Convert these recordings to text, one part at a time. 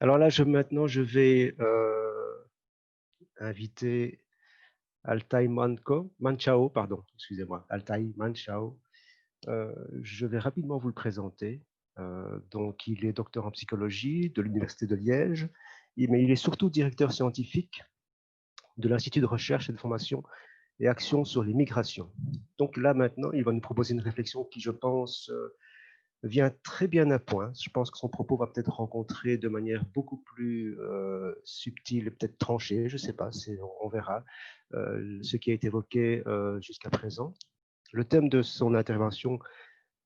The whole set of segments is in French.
Alors là, maintenant, je vais inviter Altai Manchao, pardon, excusez-moi, Altai Manchao. Je vais rapidement vous le présenter. Donc, il est docteur en psychologie de l'Université de Liège, mais il est surtout directeur scientifique de l'Institut de recherche et de formation et action sur les migrations. Donc là, maintenant, il va nous proposer une réflexion qui, je pense, vient très bien à point. Je pense que son propos va peut-être rencontrer de manière beaucoup plus subtile et peut-être tranchée, je ne sais pas, on verra ce qui a été évoqué jusqu'à présent. Le thème de son intervention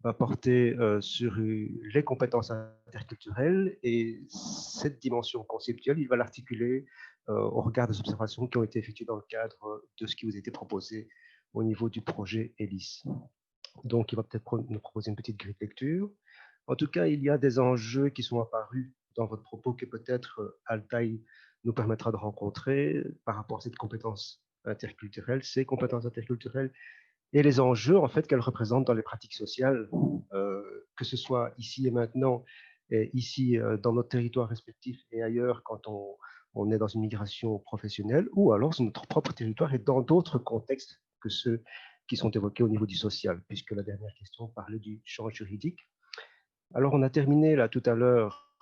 va porter sur les compétences interculturelles et cette dimension conceptuelle, il va l'articuler au regard des observations qui ont été effectuées dans le cadre de ce qui vous a été proposé au niveau du projet ELIS. Donc, il va peut-être nous proposer une petite grille de lecture. En tout cas, il y a des enjeux qui sont apparus dans votre propos que peut-être Altaï nous permettra de rencontrer par rapport à cette compétence interculturelle, ces compétences interculturelles et les enjeux en fait qu'elles représentent dans les pratiques sociales, que ce soit ici et maintenant, et ici dans notre territoire respectif et ailleurs quand on est dans une migration professionnelle, ou alors sur notre propre territoire et dans d'autres contextes que ceux qui sont évoqués au niveau du social, puisque la dernière question parlait du champ juridique. Alors on a terminé là tout à l'heure,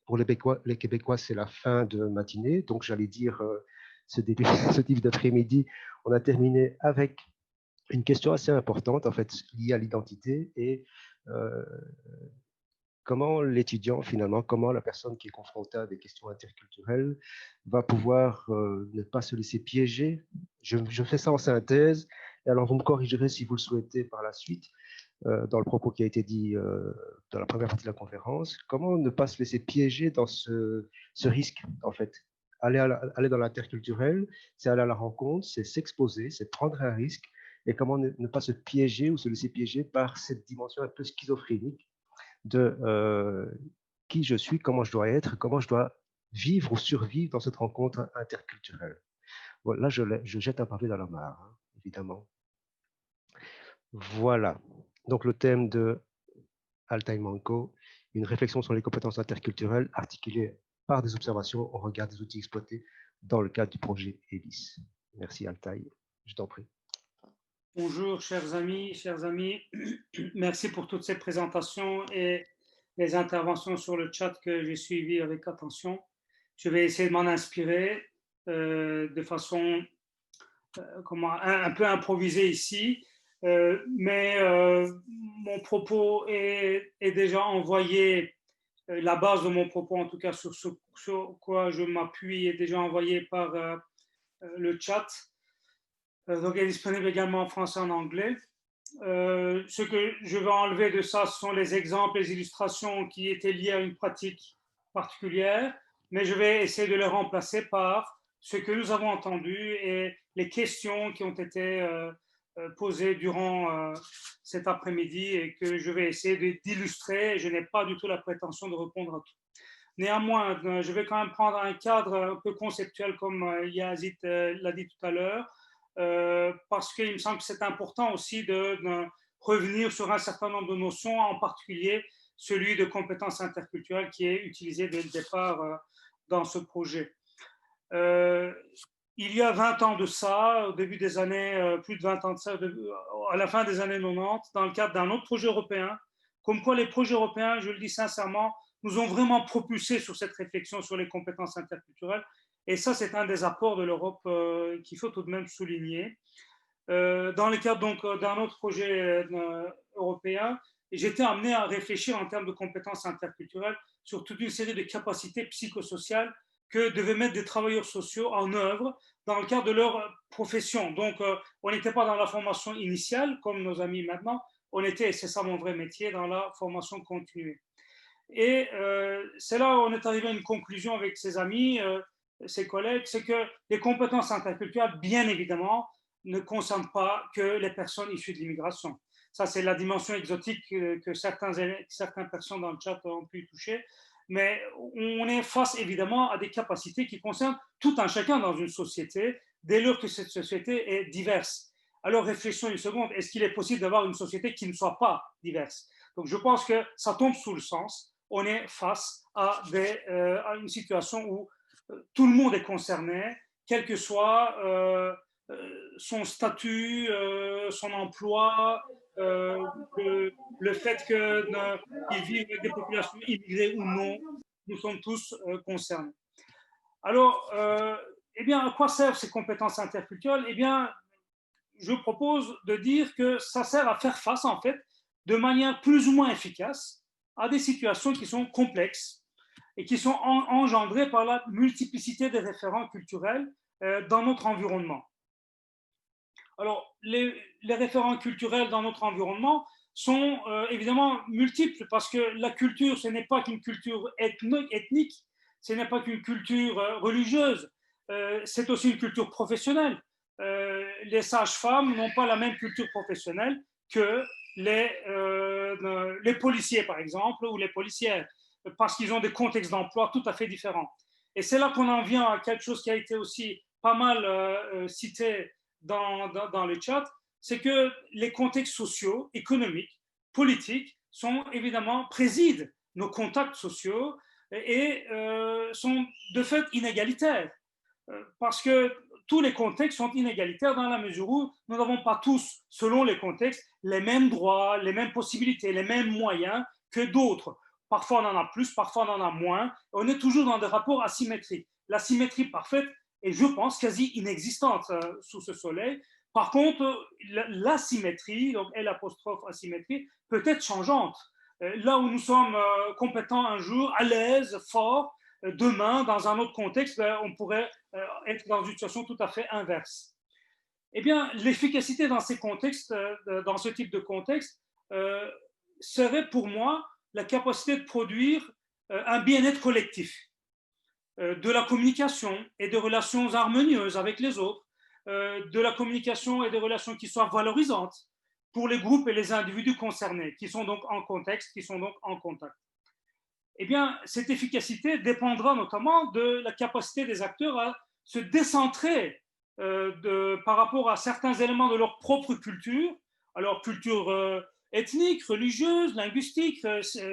pour les Québécois, c'est la fin de matinée, donc j'allais dire ce début, ce début d'après-midi, on a terminé avec une question assez importante, en fait, liée à l'identité et euh, comment l'étudiant, finalement, comment la personne qui est confrontée à des questions interculturelles va pouvoir ne pas se laisser piéger. Je fais ça en synthèse, et alors vous me corrigerez si vous le souhaitez par la suite, dans le propos qui a été dit dans la première partie de la conférence. Comment ne pas se laisser piéger dans ce risque, en fait. Aller dans l'interculturel, c'est aller à la rencontre, c'est s'exposer, c'est prendre un risque, et comment ne pas se piéger ou se laisser piéger par cette dimension un peu schizophrénique de qui je suis, comment je dois être, comment je dois vivre ou survivre dans cette rencontre interculturelle. Voilà, là, je jette un pavé dans la mare, hein, évidemment. Voilà. Donc, le thème de Altaï Manco, une réflexion sur les compétences interculturelles articulées par des observations au regard des outils exploités dans le cadre du projet ELIS. Merci Altaï, je t'en prie. Bonjour, chers amis, Merci pour toutes ces présentations et les interventions sur le chat que j'ai suivies avec attention. Je vais essayer de m'en inspirer de façon un peu improvisée ici, mais mon propos est déjà envoyé, la base de mon propos, en tout cas sur quoi je m'appuie, est déjà envoyé par le chat. Donc, elle est disponible également en français et en anglais. Ce que je vais enlever de ça, ce sont les exemples, les illustrations qui étaient liées à une pratique particulière, mais je vais essayer de les remplacer par ce que nous avons entendu et les questions qui ont été posées durant cet après-midi et que je vais essayer d'illustrer. Je n'ai pas du tout la prétention de répondre à tout. Néanmoins, je vais quand même prendre un cadre un peu conceptuel comme Yazid l'a dit tout à l'heure, parce qu'il me semble que c'est important aussi de revenir sur un certain nombre de notions, en particulier celui de compétences interculturelles qui est utilisé dès le départ dans ce projet. Euh, il y a 20 ans de ça, au début des années, plus de 20 ans de ça, à la fin des années 90, dans le cadre d'un autre projet européen, comme quoi les projets européens, je le dis sincèrement, nous ont vraiment propulsés sur cette réflexion sur les compétences interculturelles. Et ça, c'est un des apports de l'Europe qu'il faut tout de même souligner. Dans le cadre donc d'un autre projet européen, j'étais amené à réfléchir en termes de compétences interculturelles sur toute une série de capacités psychosociales que devaient mettre des travailleurs sociaux en œuvre dans le cadre de leur profession. Donc, on n'était pas dans la formation initiale, comme nos amis maintenant, on était, et c'est ça mon vrai métier, dans la formation continue. Et c'est là où on est arrivé à une conclusion avec ses amis, ses collègues, c'est que les compétences interculturelles, bien évidemment, ne concernent pas que les personnes issues de l'immigration. Ça, c'est la dimension exotique que certaines personnes dans le chat ont pu toucher. Mais on est face évidemment à des capacités qui concernent tout un chacun dans une société, dès lors que cette société est diverse. Alors réfléchissons une seconde, est-ce qu'il est possible d'avoir une société qui ne soit pas diverse? Donc je pense que ça tombe sous le sens on est face à une situation où tout le monde est concerné, quel que soit son statut, son emploi, le fait qu'ils vivent avec des populations immigrées ou non, nous sommes tous concernés. Alors, eh bien, à quoi servent ces compétences interculturelles? Eh bien, je propose de dire que ça sert à faire face, en fait, de manière plus ou moins efficace à des situations qui sont complexes et qui sont engendrées par la multiplicité des référents culturels dans notre environnement. Alors, les référents culturels dans notre environnement sont évidemment multiples parce que la culture, ce n'est pas qu'une culture ethnique, ce n'est pas qu'une culture religieuse, c'est aussi une culture professionnelle. Les sages-femmes n'ont pas la même culture professionnelle que les policiers, par exemple, ou les policières, parce qu'ils ont des contextes d'emploi tout à fait différents. Et c'est là qu'on en vient à quelque chose qui a été aussi pas mal cité dans le chat, c'est que les contextes sociaux, économiques, politiques sont évidemment président nos contacts sociaux et sont de fait inégalitaires. Parce que tous les contextes sont inégalitaires dans la mesure où nous n'avons pas tous, selon les contextes, les mêmes droits, les mêmes possibilités, les mêmes moyens que d'autres. Parfois on en a plus, parfois on en a moins. On est toujours dans des rapports asymétriques. La symétrie parfaite est, je pense, quasi inexistante sous ce soleil. Par contre, l'asymétrie, donc L' asymétrie, peut être changeante. Là où nous sommes compétents un jour, à l'aise, forts, demain, dans un autre contexte, on pourrait être dans une situation tout à fait inverse. Eh bien, l'efficacité dans ces contextes, dans ce type de contexte, serait pour moi la capacité de produire un bien-être collectif, de la communication et de relations harmonieuses avec les autres, de la communication et des relations qui soient valorisantes pour les groupes et les individus concernés, qui sont donc en contexte, qui sont donc en contact. Eh bien, cette efficacité dépendra notamment de la capacité des acteurs à se décentrer par rapport à certains éléments de leur propre culture, alors culture ethnique, religieuse, linguistique,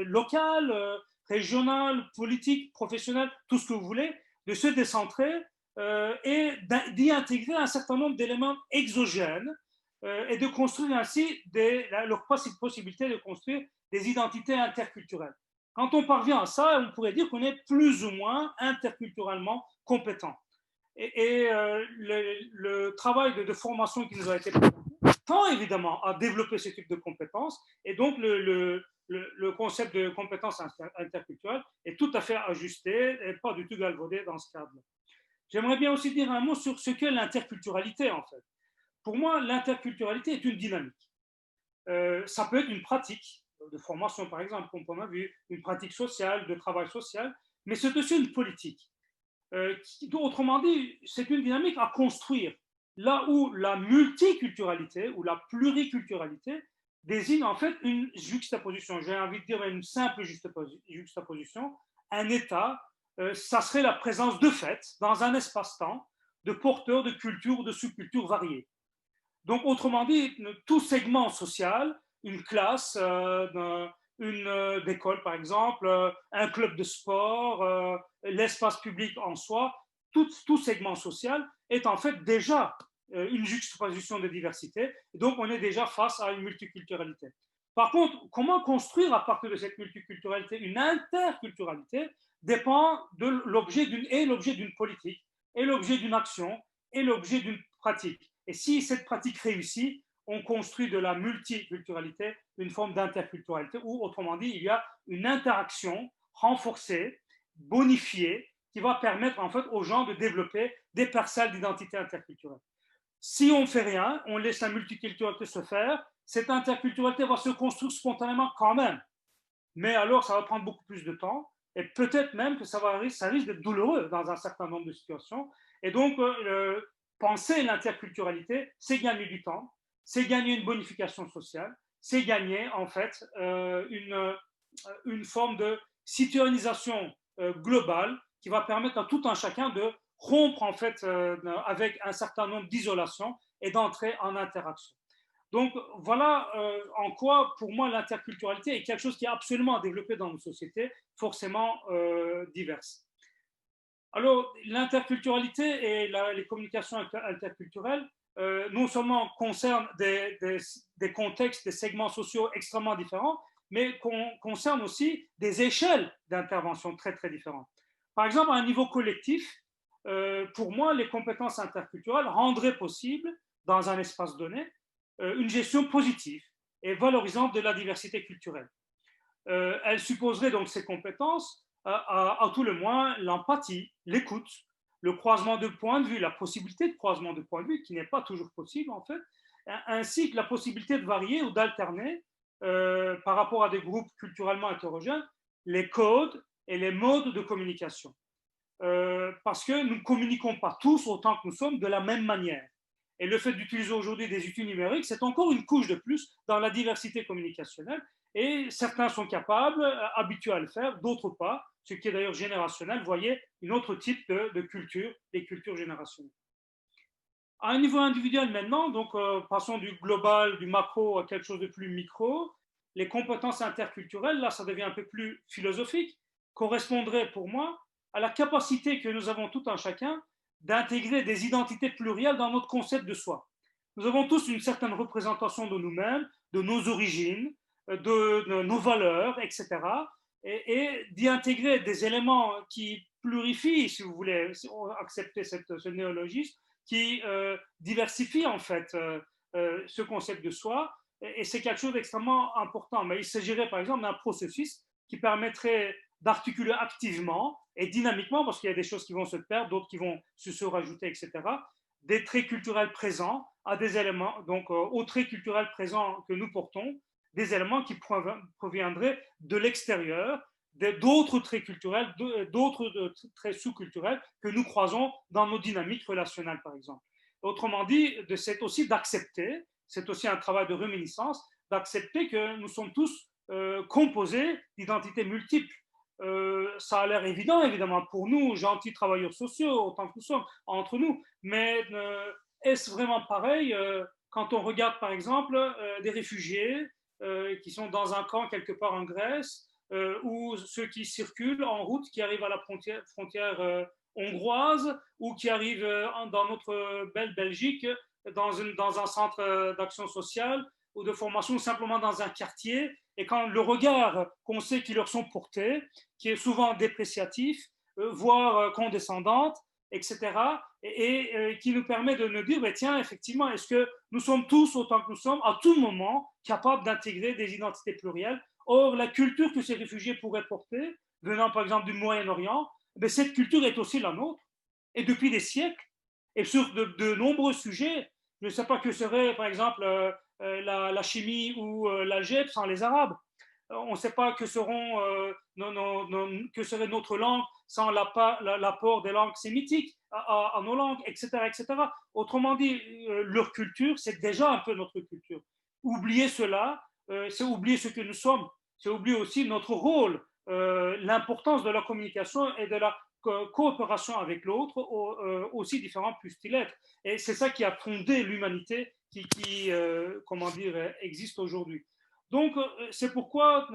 locale, régionale, politique, professionnelle, tout ce que vous voulez, de se décentrer et d'y intégrer un certain nombre d'éléments exogènes et de construire ainsi leur possibilité de construire des identités interculturelles. Quand on parvient à ça, on pourrait dire qu'on est plus ou moins interculturellement compétent. Et le travail de formation qui nous a été présenté tend évidemment à développer ce type de compétences. Et donc, le concept de compétences interculturelles est tout à fait ajusté et pas du tout galvaudé dans ce cadre-là. J'aimerais bien aussi dire un mot sur ce qu'est l'interculturalité, en fait. Pour moi, l'interculturalité est une dynamique. Ça peut être une pratique de formation, par exemple, comme on a vu, une pratique sociale, de travail social, mais c'est aussi une politique. Autrement dit, c'est une dynamique à construire, là où la multiculturalité ou la pluriculturalité désigne en fait une juxtaposition, j'ai envie de dire une simple juxtaposition, un état, ça serait la présence de fait dans un espace-temps de porteurs de cultures ou de sous-cultures variées. Donc, autrement dit, tout segment social, une classe, une école par exemple, un club de sport, l'espace public en soi, tout segment social est en fait déjà une juxtaposition de diversité. Donc, on est déjà face à une multiculturalité. Par contre, comment construire à partir de cette multiculturalité une interculturalité dépend de l'objet d'une politique, et l'objet d'une action, et l'objet d'une pratique. Et si cette pratique réussit, on construit de la multiculturalité une forme d'interculturalité, ou autrement dit, il y a une interaction renforcée, bonifiée, qui va permettre en fait aux gens de développer des parcelles d'identité interculturelle. Si on ne fait rien, on laisse la multiculturalité se faire, cette interculturalité va se construire spontanément quand même. Mais alors, ça va prendre beaucoup plus de temps, et peut-être même que ça risque d'être douloureux dans un certain nombre de situations. Et donc, penser l'interculturalité, c'est gagner du temps, c'est gagner une bonification sociale, c'est gagner en fait une forme de citoyennisation globale qui va permettre à tout un chacun de rompre en fait avec un certain nombre d'isolations et d'entrer en interaction. Donc voilà en quoi, pour moi, l'interculturalité est quelque chose qui est absolument à développer dans nos sociétés, forcément diverses. Alors, l'interculturalité et les communications interculturelles non seulement concernent des contextes, des segments sociaux extrêmement différents, mais concernent aussi des échelles d'intervention très, très différentes. Par exemple, à un niveau collectif, pour moi, les compétences interculturelles rendraient possible, dans un espace donné, une gestion positive et valorisante de la diversité culturelle. Elle supposerait donc ces compétences, à tout le moins l'empathie, l'écoute, le croisement de points de vue, la possibilité de croisement de points de vue, qui n'est pas toujours possible en fait, ainsi que la possibilité de varier ou d'alterner par rapport à des groupes culturellement hétérogènes les codes et les modes de communication. Parce que nous ne communiquons pas tous autant que nous sommes de la même manière. Et le fait d'utiliser aujourd'hui des outils numériques, c'est encore une couche de plus dans la diversité communicationnelle. Et certains sont capables, habitués à le faire, d'autres pas, ce qui est d'ailleurs générationnel. Vous voyez, un autre type de culture, les cultures générationnelles. À un niveau individuel maintenant, donc passons du global, du macro à quelque chose de plus micro, les compétences interculturelles, là ça devient un peu plus philosophique, correspondraient pour moi à la capacité que nous avons tout un chacun d'intégrer des identités plurielles dans notre concept de soi. Nous avons tous une certaine représentation de nous-mêmes, de nos origines, de nos valeurs, etc. Et d'y intégrer des éléments qui plurifient, si vous voulez accepter ce néologisme, qui diversifient en fait ce concept de soi. Et c'est quelque chose d'extrêmement important. Mais il s'agirait par exemple d'un processus qui permettrait d'articuler activement et dynamiquement, parce qu'il y a des choses qui vont se perdre, d'autres qui vont se rajouter, etc., des traits culturels présents à des éléments, donc aux traits culturels présents que nous portons, des éléments qui proviendraient de l'extérieur, d'autres traits culturels, d'autres traits sous-culturels que nous croisons dans nos dynamiques relationnelles, par exemple. Autrement dit, c'est aussi d'accepter, c'est aussi un travail de réminiscence, d'accepter que nous sommes tous composés d'identités multiples. Ça a l'air évident, évidemment, pour nous, gentils travailleurs sociaux, autant que nous sommes, entre nous, mais est-ce vraiment pareil quand on regarde, par exemple, des réfugiés qui sont dans un camp quelque part en Grèce, ou ceux qui circulent en route, qui arrivent à la frontière hongroise, ou qui arrivent dans notre belle Belgique, dans un centre d'action sociale ou de formation, ou simplement dans un quartier, et quand le regard qu'on sait qui leur sont portés, qui est souvent dépréciatif, voire condescendante, etc., et qui nous permet de nous dire, ben, tiens, effectivement, est-ce que nous sommes tous, autant que nous sommes, à tout moment, capables d'intégrer des identités plurielles. Or, la culture que ces réfugiés pourraient porter, venant par exemple du Moyen-Orient, ben, cette culture est aussi la nôtre, et depuis des siècles, et sur de nombreux sujets. Je ne sais pas que serait, par exemple, la chimie ou l'algèbre sans les Arabes. On ne sait pas que que serait notre langue sans l'apport des langues sémitiques à nos langues, etc., etc. Autrement dit, leur culture, c'est déjà un peu notre culture. Oublier cela, c'est oublier ce que nous sommes, c'est oublier aussi notre rôle, l'importance de la communication et de la coopération avec l'autre, aussi différent puisse-t-il être. Et c'est ça qui a fondé l'humanité qui comment dire, existe aujourd'hui. Donc, c'est pourquoi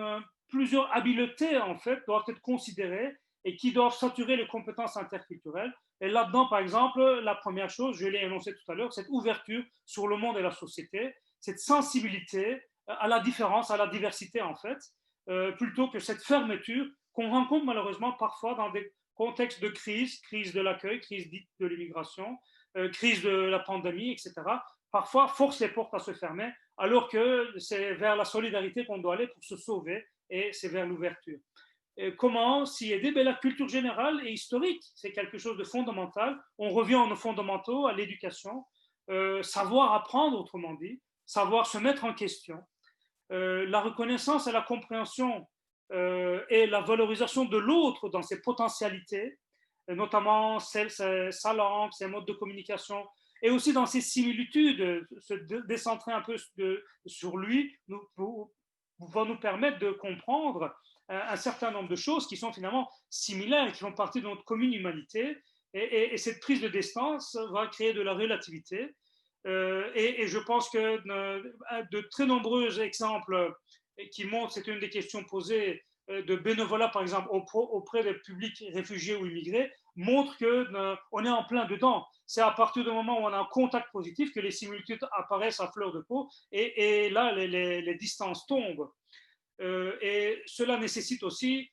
plusieurs habiletés, en fait, doivent être considérées et qui doivent saturer les compétences interculturelles. Et là-dedans, par exemple, la première chose, je l'ai énoncé tout à l'heure, cette ouverture sur le monde et la société, cette sensibilité à la différence, à la diversité, en fait, plutôt que cette fermeture qu'on rencontre malheureusement parfois dans des contextes de crise, crise de l'accueil, crise dite de l'immigration, crise de la pandémie, etc. Parfois, force les portes à se fermer, alors que c'est vers la solidarité qu'on doit aller pour se sauver, et c'est vers l'ouverture. Comment s'y aider? La culture générale et historique, c'est quelque chose de fondamental. On revient aux fondamentaux, à l'éducation, savoir apprendre, autrement dit, savoir se mettre en question, la reconnaissance et la compréhension et la valorisation de l'autre dans ses potentialités, notamment sa langue, ses modes de communication, et aussi dans ses similitudes, se décentrer un peu sur lui, va nous permettre de comprendre un certain nombre de choses qui sont finalement similaires et qui font partie de notre commune humanité. Et cette prise de distance va créer de la relativité, Et je pense que de très nombreux exemples qui montrent, c'est une des questions posées, de bénévolat, par exemple, auprès des publics réfugiés ou immigrés, montrent qu'on est en plein dedans. C'est à partir du moment où on a un contact positif que les similitudes apparaissent à fleur de peau et là, les distances tombent. Et cela nécessite aussi,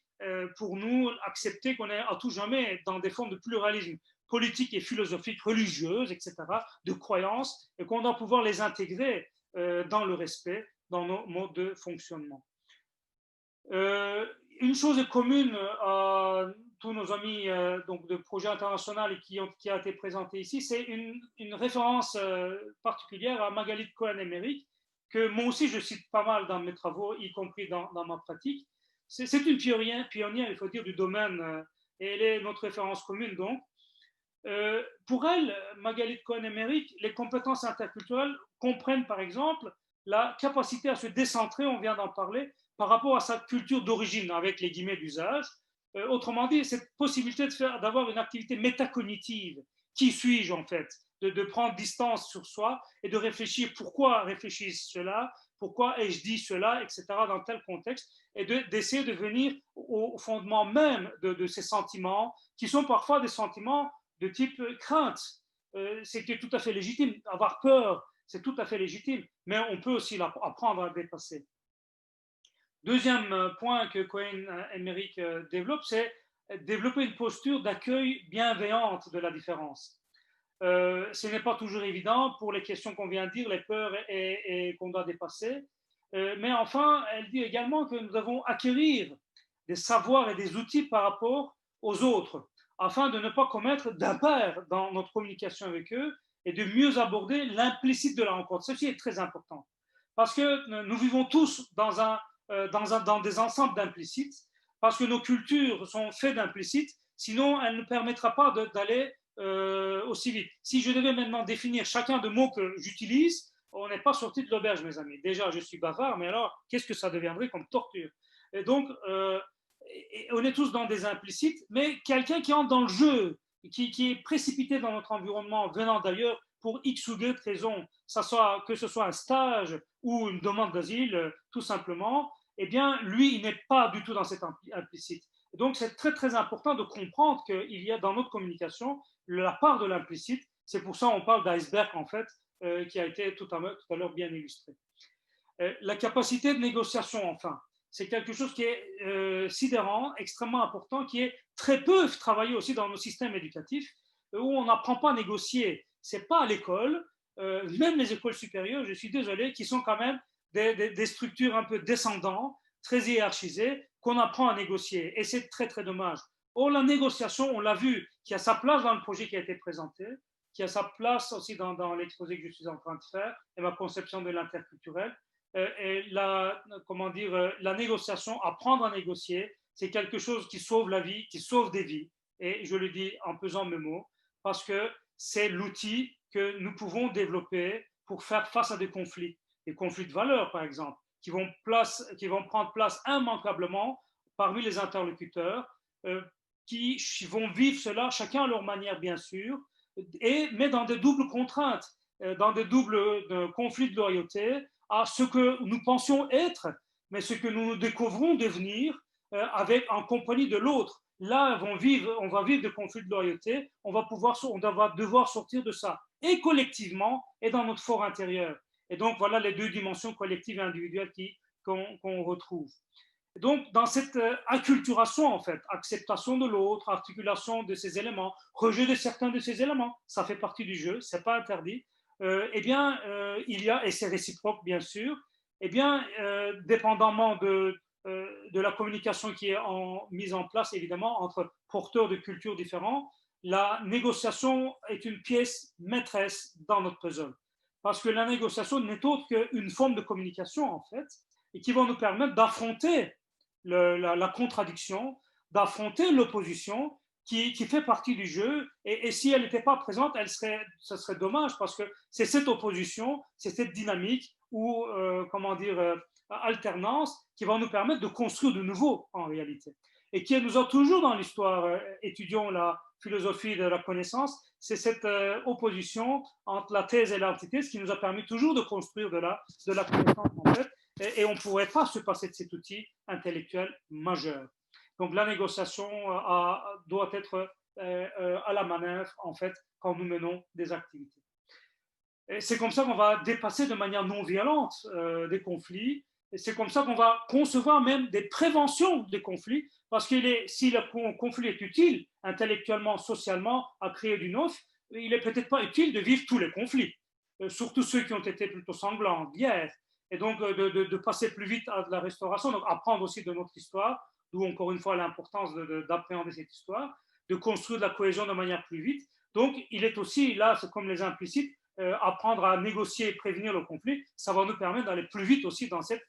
pour nous, accepter qu'on est à tout jamais dans des formes de pluralisme politique et philosophique, religieuse, etc., de croyances, et qu'on doit pouvoir les intégrer dans le respect, dans nos modes de fonctionnement. Une chose est commune à tous nos amis donc de projet international qui a été présenté ici, c'est une référence particulière à Magalit Cohen-Emerick, que moi aussi je cite pas mal dans mes travaux, y compris dans ma pratique. C'est une pionnière, il faut dire, du domaine, et elle est notre référence commune donc. Pour elle, Magalit Cohen-Emerick, les compétences interculturelles comprennent par exemple la capacité à se décentrer, on vient d'en parler, par rapport à sa culture d'origine, avec les guillemets d'usage. Autrement dit, cette possibilité d'avoir une activité métacognitive. Qui suis-je en fait, de prendre distance sur soi et de réfléchir pourquoi réfléchis cela, pourquoi ai-je dit cela, etc., dans tel contexte, et d'essayer de venir au fondement même de ces sentiments, qui sont parfois des sentiments de type crainte. C'est tout à fait légitime. Avoir peur, c'est tout à fait légitime, mais on peut aussi apprendre à dépasser. Deuxième point que Cohen-Emerick développe, c'est développer une posture d'accueil bienveillante de la différence. Ce n'est pas toujours évident pour les questions qu'on vient de dire, les peurs et qu'on doit dépasser. Mais enfin, elle dit également que nous devons acquérir des savoirs et des outils par rapport aux autres, afin de ne pas commettre d'impair dans notre communication avec eux et de mieux aborder l'implicite de la rencontre. Ceci est très important, parce que nous vivons tous dans des ensembles d'implicites, parce que nos cultures sont faites d'implicites, sinon elle ne permettra pas d'aller aussi vite. Si je devais maintenant définir chacun des mots que j'utilise, on n'est pas sorti de l'auberge, mes amis. Déjà, je suis bavard, mais alors, qu'est-ce que ça deviendrait comme torture? Et donc, on est tous dans des implicites, mais quelqu'un qui entre dans le jeu, qui est précipité dans notre environnement, venant d'ailleurs pour X ou Y raison, que ce soit un stage ou une demande d'asile, tout simplement, eh bien, lui, il n'est pas du tout dans cet implicite. Donc, c'est très, très important de comprendre qu'il y a dans notre communication la part de l'implicite. C'est pour ça qu'on parle d'iceberg, en fait, qui a été tout à l'heure bien illustré. La capacité de négociation, enfin, c'est quelque chose qui est sidérant, extrêmement important, qui est très peu travaillé aussi dans nos systèmes éducatifs, où on n'apprend pas à négocier. C'est pas à l'école, même les écoles supérieures, je suis désolé, qui sont quand même des structures un peu descendantes, très hiérarchisées, qu'on apprend à négocier. Et c'est très, très dommage. Or, la négociation, on l'a vu, qui a sa place dans le projet qui a été présenté, qui a sa place aussi dans l'exposé que je suis en train de faire, et ma conception de l'interculturel. Et comment dire, la négociation, apprendre à négocier, c'est quelque chose qui sauve la vie, qui sauve des vies. Et je le dis en pesant mes mots, parce que c'est l'outil que nous pouvons développer pour faire face à des conflits de valeurs, par exemple, qui vont prendre place immanquablement parmi les interlocuteurs, qui vont vivre cela, chacun à leur manière, bien sûr, mais dans des doubles contraintes, dans des doubles conflits de loyauté, à ce que nous pensions être, mais ce que nous découvrons devenir en compagnie de l'autre. Là, on va vivre des conflits de loyauté, on va devoir sortir de ça, et collectivement, et dans notre fort intérieur. Et donc, voilà les deux dimensions collectives et individuelles qu'on retrouve. Donc, dans cette acculturation, en fait, acceptation de l'autre, articulation de ces éléments, rejet de certains de ces éléments, ça fait partie du jeu, c'est pas interdit. Eh bien, il y a, et c'est réciproque, bien sûr, eh bien, dépendamment de la communication qui est mise en place, évidemment, entre porteurs de cultures différents, la négociation est une pièce maîtresse dans notre puzzle. Parce que la négociation n'est autre qu'une forme de communication, en fait, et qui va nous permettre d'affronter la contradiction, d'affronter l'opposition qui fait partie du jeu. Et si elle n'était pas présente, ce serait dommage parce que c'est cette opposition, c'est cette dynamique ou, comment dire, alternance qui va nous permettre de construire de nouveau en réalité. Et qui nous a toujours dans l'histoire, étudions philosophie de la connaissance, c'est cette opposition entre la thèse et l'antithèse qui nous a permis toujours de construire de la connaissance en fait, et on ne pourrait pas se passer de cet outil intellectuel majeur. Donc la négociation doit être à la manœuvre en fait quand nous menons des activités. Et c'est comme ça qu'on va dépasser de manière non violente des conflits. Et c'est comme ça qu'on va concevoir même des préventions des conflits, parce que si le conflit est utile intellectuellement, socialement, à créer du neuf, il n'est peut-être pas utile de vivre tous les conflits, surtout ceux qui ont été plutôt sanglants, guerre. Et donc de passer plus vite à de la restauration, donc apprendre aussi de notre histoire, d'où encore une fois l'importance d'appréhender cette histoire, de construire de la cohésion de manière plus vite. Donc il est aussi, là, c'est comme les implicites, apprendre à négocier et prévenir le conflit, ça va nous permettre d'aller plus vite aussi dans cette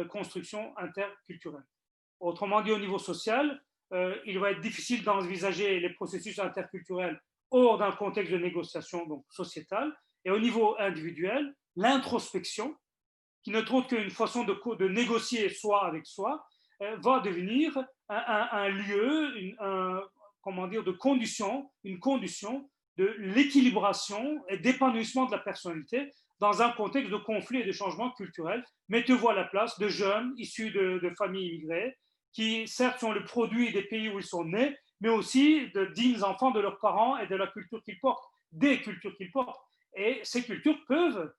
construction interculturelle. Autrement dit, au niveau social, il va être difficile d'envisager les processus interculturels hors d'un contexte de négociation donc sociétale. Et au niveau individuel, l'introspection, qui n'est autre qu'une façon de négocier soi avec soi, va devenir un lieu, comment dire, de condition, une condition de l'équilibration et d'épanouissement de la personnalité dans un contexte de conflit et de changement culturel. Mettez-vous à la place de jeunes issus de familles immigrées qui, certes, sont le produit des pays où ils sont nés, mais aussi de dignes enfants de leurs parents et de la culture qu'ils portent, des cultures qu'ils portent. Et ces cultures peuvent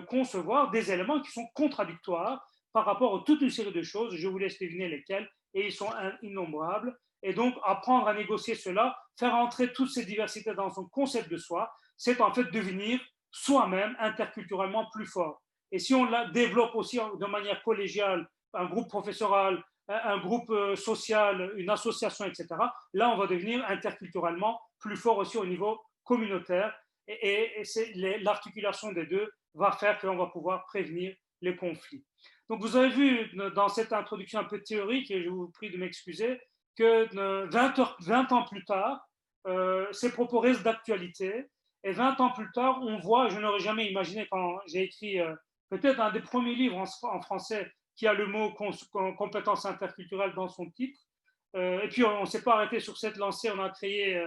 concevoir des éléments qui sont contradictoires par rapport à toute une série de choses. Je vous laisse deviner lesquelles, et ils sont innombrables. Et donc, apprendre à négocier cela, faire entrer toutes ces diversités dans son concept de soi, c'est en fait devenir soi-même interculturellement plus fort. Et si on la développe aussi de manière collégiale, un groupe professoral, un groupe social, une association, etc., là, on va devenir interculturellement plus fort aussi au niveau communautaire. Et l'articulation des deux va faire qu'on va pouvoir prévenir les conflits. Donc, vous avez vu dans cette introduction un peu théorique, et je vous prie de m'excuser, que 20 ans plus tard, ces propos restent d'actualité. Et 20 ans plus tard, on voit, je n'aurais jamais imaginé quand j'ai écrit peut-être un des premiers livres en français qui a le mot compétences interculturelles dans son titre. Et puis, on ne s'est pas arrêté sur cette lancée, on a créé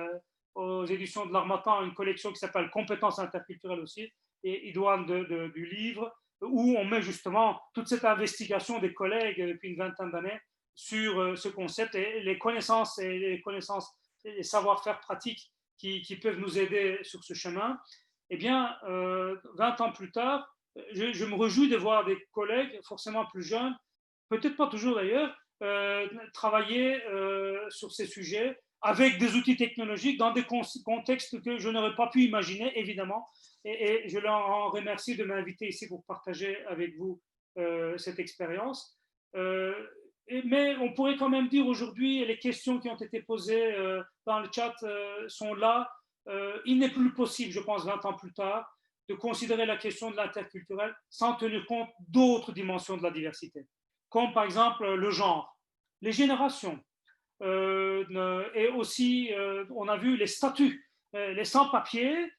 aux éditions de l'Harmattan une collection qui s'appelle Compétences interculturelles aussi, et idoine du livre, où on met justement toute cette investigation des collègues depuis une vingtaine d'années sur ce concept et les connaissances et les savoir-faire pratiques qui peuvent nous aider sur ce chemin. Eh bien, 20 ans plus tard, je me réjouis de voir des collègues, forcément plus jeunes, peut-être pas toujours d'ailleurs, travailler sur ces sujets avec des outils technologiques dans des contextes que je n'aurais pas pu imaginer, évidemment. Et je leur remercie de m'inviter ici pour partager avec vous cette expérience. Mais on pourrait quand même dire aujourd'hui, les questions qui ont été posées dans le chat sont là. Il n'est plus possible, je pense, 20 ans plus tard, de considérer la question de l'interculturel sans tenir compte d'autres dimensions de la diversité, comme par exemple le genre, les générations, et aussi, on a vu les statuts, les sans-papiers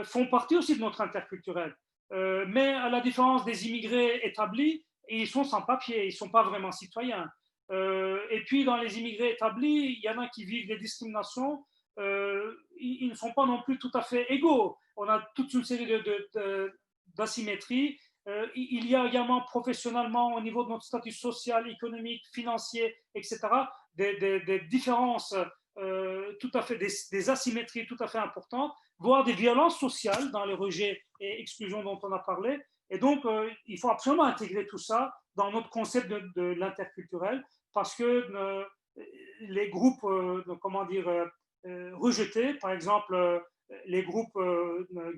font partie aussi de notre interculturel. Mais à la différence des immigrés établis, ils sont sans papier, ils ne sont pas vraiment citoyens. Et puis dans les immigrés établis, il y en a qui vivent des discriminations, ils ne sont pas non plus tout à fait égaux. On a toute une série d'asymétries. Il y a également professionnellement, au niveau de notre statut social, économique, financier, etc., des différences tout à fait, des asymétries tout à fait importantes, voire des violences sociales dans les rejets et exclusions dont on a parlé. Et donc, il faut absolument intégrer tout ça dans notre concept de l'interculturel, parce que les groupes, comment dire, rejetés, par exemple, les groupes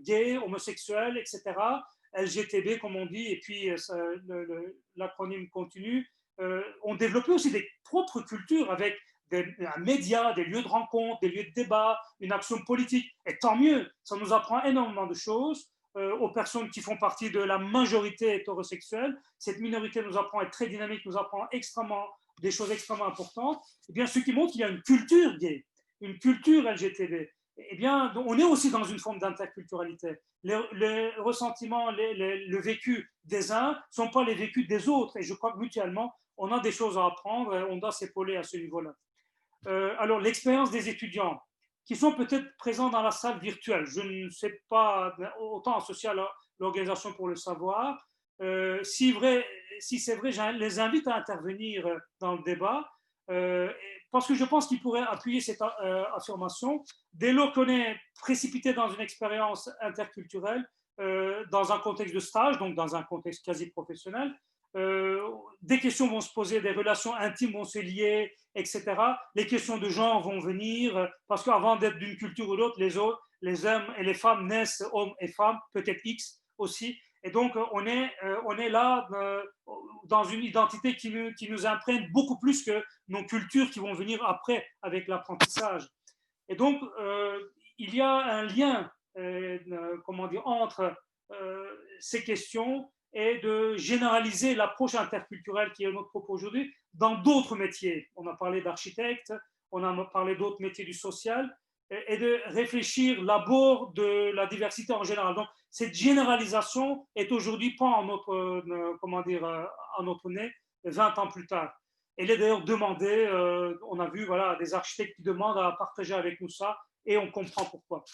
gays, homosexuels, etc., LGTB, comme on dit, et puis l'acronyme continue, ont développé aussi des propres cultures avec un média, des lieux de rencontre, des lieux de débat, une action politique. Et tant mieux, ça nous apprend énormément de choses aux personnes qui font partie de la majorité hétérosexuelle. Cette minorité nous apprend à être très dynamique, nous apprend des choses extrêmement importantes. Et bien, ce qui montre qu'il y a une culture gay, une culture LGTB. Eh bien, on est aussi dans une forme d'interculturalité. Les ressentiments, le vécu des uns ne sont pas les vécus des autres. Et je crois que mutuellement, on a des choses à apprendre et on doit s'épauler à ce niveau-là. Alors, l'expérience des étudiants. qui sont peut-être présents dans la salle virtuelle. Je ne sais pas, autant associé à l'organisation pour le savoir. Si c'est vrai, je les invite à intervenir dans le débat, parce que je pense qu'ils pourraient appuyer cette affirmation. Dès lors qu'on est précipité dans une expérience interculturelle, dans un contexte de stage, donc dans un contexte quasi professionnel, des questions vont se poser, des relations intimes vont se lier, etc. Les questions de genre vont venir, parce qu'avant d'être d'une culture ou d'autre, les hommes et les femmes naissent hommes et femmes, peut-être X aussi. Et donc, on est là dans une identité qui nous imprègne beaucoup plus que nos cultures qui vont venir après avec l'apprentissage. Et donc, il y a un lien comment dire, entre ces questions et de généraliser l'approche interculturelle qui est notre propos aujourd'hui dans d'autres métiers. On a parlé d'architectes, on a parlé d'autres métiers du social, et de réfléchir l'abord de la diversité en général. Donc, cette généralisation est aujourd'hui pas en notre, comment dire, à notre nez 20 ans plus tard. Elle est d'ailleurs demandée, on a vu voilà, des architectes qui demandent à partager avec nous ça, et on comprend pourquoi.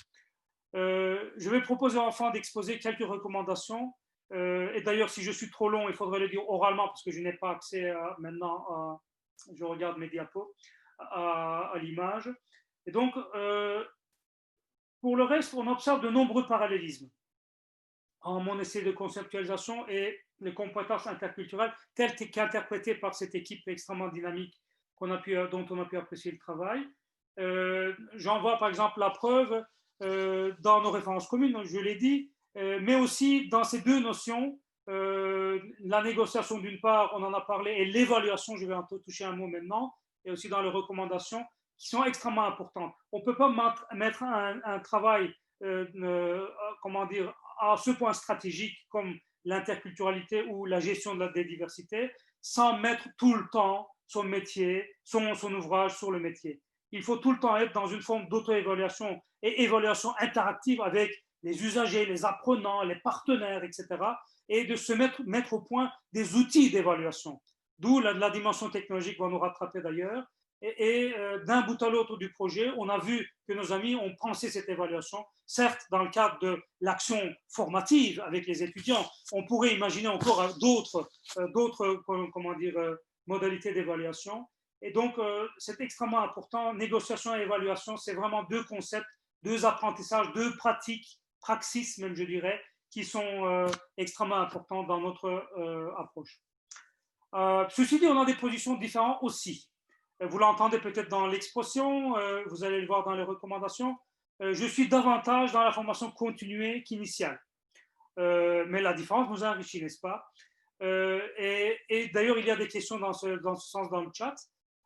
Je vais proposer enfin d'exposer quelques recommandations. Et d'ailleurs, si je suis trop long, il faudrait le dire oralement parce que je n'ai pas accès maintenant je regarde mes diapos, à l'image. Et donc, pour le reste, on observe de nombreux parallélismes en mon essai de conceptualisation et les compétences interculturelles telles qu'interprétées par cette équipe extrêmement dynamique dont on a pu apprécier le travail. J'en vois par exemple la preuve dans nos références communes, je l'ai dit, mais aussi dans ces deux notions, la négociation d'une part, on en a parlé, et l'évaluation, je vais en toucher un mot maintenant, et aussi dans les recommandations, qui sont extrêmement importantes. On ne peut pas mettre un travail, comment dire, à ce point stratégique comme l'interculturalité ou la gestion de la biodiversité, sans mettre tout le temps son métier, son ouvrage sur le métier. Il faut tout le temps être dans une forme d'auto-évaluation et évaluation interactive avec les usagers, les apprenants, les partenaires, etc. Et de se mettre au point des outils d'évaluation. D'où la dimension technologique va nous rattraper d'ailleurs. Et d'un bout à l'autre du projet, on a vu que nos amis ont pensé cette évaluation, certes dans le cadre de l'action formative avec les étudiants. On pourrait imaginer encore d'autres comment dire, modalités d'évaluation. Et donc, c'est extrêmement important. Négociation et évaluation, c'est vraiment deux concepts, deux apprentissages, deux pratiques, praxis même, je dirais, qui sont extrêmement importants dans notre approche. Ceci dit, on a des positions différentes aussi. Vous l'entendez peut-être dans l'expression, vous allez le voir dans les recommandations. Je suis davantage dans la formation continuée qu'initiale. Mais la différence nous enrichit, n'est-ce pas? Et d'ailleurs, il y a des questions dans ce sens dans le chat.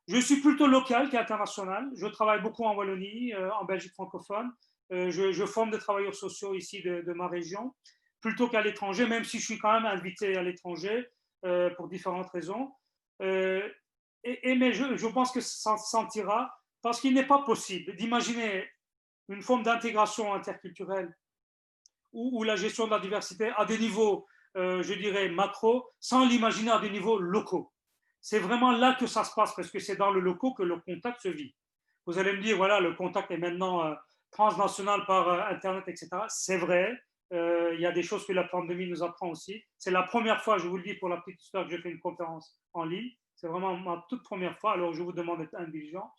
Je suis plutôt local qu'international. Je travaille beaucoup en Wallonie, en Belgique francophone. Je forme des travailleurs sociaux ici de ma région, plutôt qu'à l'étranger, même si je suis quand même invité à l'étranger pour différentes raisons. Mais je pense que ça se sentira parce qu'il n'est pas possible d'imaginer une forme d'intégration interculturelle ou la gestion de la diversité à des niveaux, je dirais, macro, sans l'imaginer à des niveaux locaux. C'est vraiment là que ça se passe, parce que c'est dans le locaux que le contact se vit. Vous allez me dire, voilà, le contact est maintenant transnational par Internet, etc. C'est vrai, il y a des choses que la pandémie nous apprend aussi. C'est la première fois, je vous le dis pour la petite histoire, que j'ai fait une conférence en ligne. C'est vraiment ma toute première fois, alors je vous demande d'être indulgent.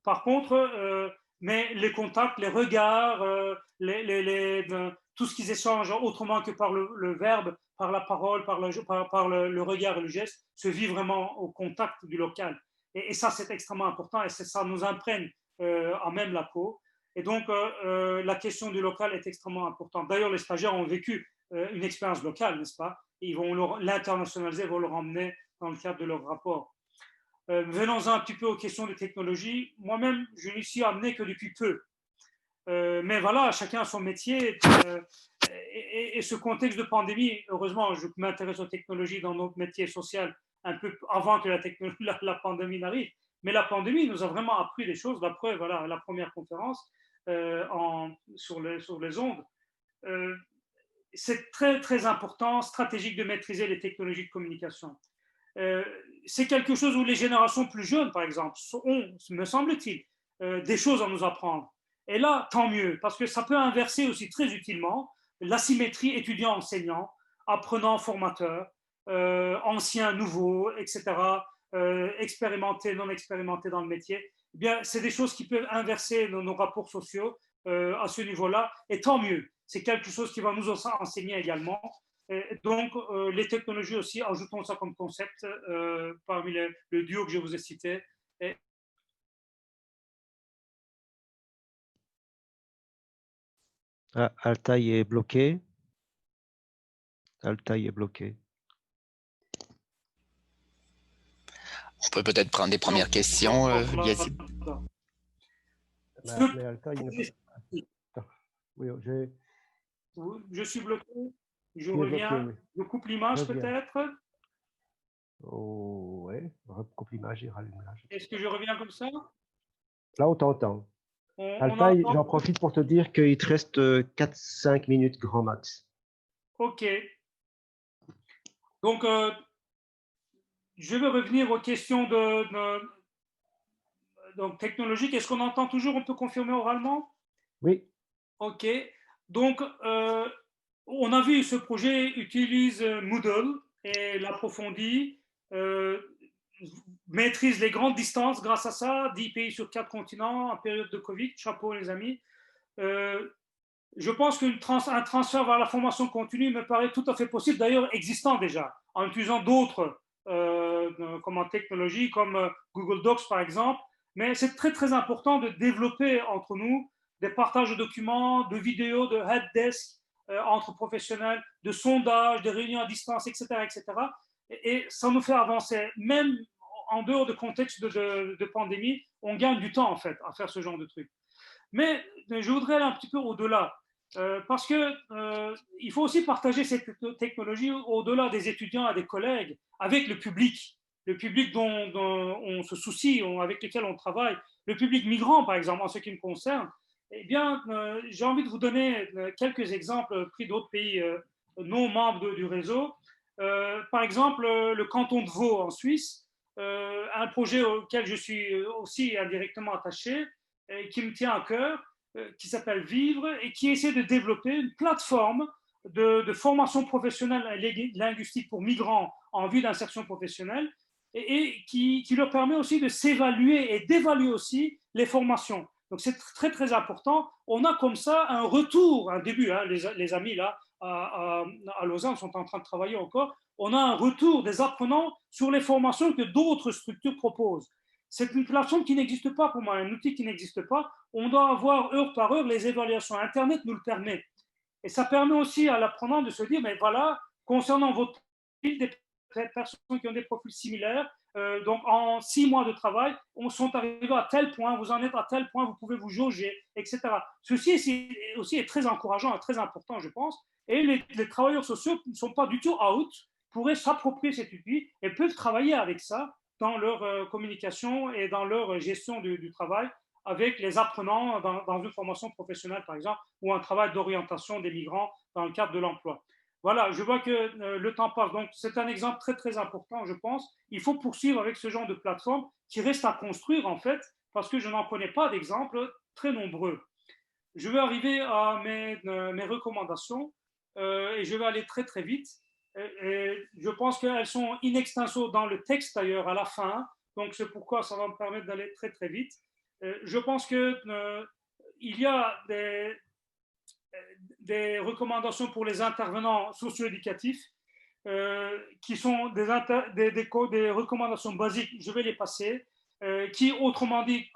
Par contre, mais les contacts, les regards, tout ce qu'ils échangent autrement que par le verbe, par la parole, par le regard et le geste, se vit vraiment au contact du local. Et ça, c'est extrêmement important et ça nous imprègne à même la peau. Et donc, la question du local est extrêmement importante. D'ailleurs, les stagiaires ont vécu une expérience locale, n'est-ce pas? Et ils vont l'internationaliser, vont le ramener dans le cadre de leur rapport. Venons-en un petit peu aux questions de technologie. Moi-même, je n'y suis amené que depuis peu. Mais voilà, chacun a son métier. Et ce contexte de pandémie, heureusement, je m'intéresse aux technologies dans notre métier social un peu avant que la pandémie n'arrive. Mais la pandémie nous a vraiment appris des choses. La preuve, voilà, la première conférence sur les ondes. C'est très, très important, stratégique de maîtriser les technologies de communication. C'est quelque chose où les générations plus jeunes, par exemple, ont, me semble-t-il, des choses à nous apprendre. Et là, tant mieux, parce que ça peut inverser aussi très utilement l'asymétrie étudiant-enseignant, apprenant-formateur, ancien, nouveau, etc., expérimenté, non expérimenté dans le métier. Eh bien, c'est des choses qui peuvent inverser nos rapports sociaux à ce niveau-là, et tant mieux. C'est quelque chose qui va nous enseigner également. Et donc, les technologies aussi, ajoutons ça comme concept parmi le duo que je vous ai cité. Et Ah, Altaï est bloqué. Altaï est bloqué. On peut peut-être prendre des premières questions, Yazid. Mais Altaï ne peut pas. Oui, je suis bloqué, je tu es reviens, bloqué, oui. je coupe l'image Reviens. peut-être. Oh, ouais, recoupe l'image et rallume-la. Est-ce que je reviens comme ça? Là, on t'entend. On Altaï, entend. j'en profite pour te dire qu'il te reste 4-5 minutes grand max. OK. Donc, je vais revenir aux questions donc, technologiques. Est-ce qu'on entend toujours? On peut confirmer oralement? Oui. OK. Donc, on a vu ce projet utilise Moodle et l'approfondit, maîtrise les grandes distances grâce à ça, 10 pays sur 4 continents en période de Covid. Chapeau, les amis. Je pense qu'un transfert vers la formation continue me paraît tout à fait possible, d'ailleurs existant déjà, en utilisant d'autres technologies comme Google Docs par exemple. Mais c'est très très important de développer entre nous des partages de documents, de vidéos, de helpdesk entre professionnels, de sondages, de réunions à distance, etc. etc. Et ça nous fait avancer. Même en dehors de contexte de pandémie, on gagne du temps en fait à faire ce genre de trucs. Mais je voudrais aller un petit peu au-delà. Parce que il faut aussi partager cette technologie au-delà des étudiants et des collègues, avec le public dont on se soucie, avec lequel on travaille, le public migrant par exemple, en ce qui me concerne. Eh bien, j'ai envie de vous donner quelques exemples pris d'autres pays non membres du réseau. Par exemple, le canton de Vaud en Suisse, un projet auquel je suis aussi indirectement attaché, qui me tient à cœur, qui s'appelle Vivre et qui essaie de développer une plateforme de formation professionnelle et linguistique pour migrants en vue d'insertion professionnelle et qui leur permet aussi de s'évaluer et d'évaluer aussi les formations. Donc c'est très très important. On a comme ça un retour, un début, hein, les amis là à Lausanne sont en train de travailler encore. On a un retour des apprenants sur les formations que d'autres structures proposent. C'est une plateforme qui n'existe pas pour moi, un outil qui n'existe pas. On doit avoir heure par heure les évaluations. Internet nous le permet. Et ça permet aussi à l'apprenant de se dire, mais voilà, concernant votre profil, des personnes qui ont des profils similaires, donc en 6 mois de travail, on sont arrivés à tel point, vous en êtes à tel point, vous pouvez vous jauger, etc. Ceci aussi est très encourageant et très important, je pense. Et les travailleurs sociaux ne sont pas du tout out, pourraient s'approprier cet outil et peuvent travailler avec ça dans leur communication et dans leur gestion du travail avec les apprenants dans une formation professionnelle, par exemple, ou un travail d'orientation des migrants dans le cadre de l'emploi. Voilà, je vois que le temps passe. Donc, c'est un exemple très, très important, je pense. Il faut poursuivre avec ce genre de plateforme qui reste à construire, en fait, parce que je n'en connais pas d'exemples très nombreux. Je vais arriver à mes recommandations et je vais aller très, très vite. Et je pense qu'elles sont in extenso dans le texte, d'ailleurs, à la fin. Donc, c'est pourquoi ça va me permettre d'aller très, très vite. Je pense qu'il y a des recommandations pour les intervenants socio-éducatifs qui sont des recommandations basiques, je vais les passer, qui, autrement dit,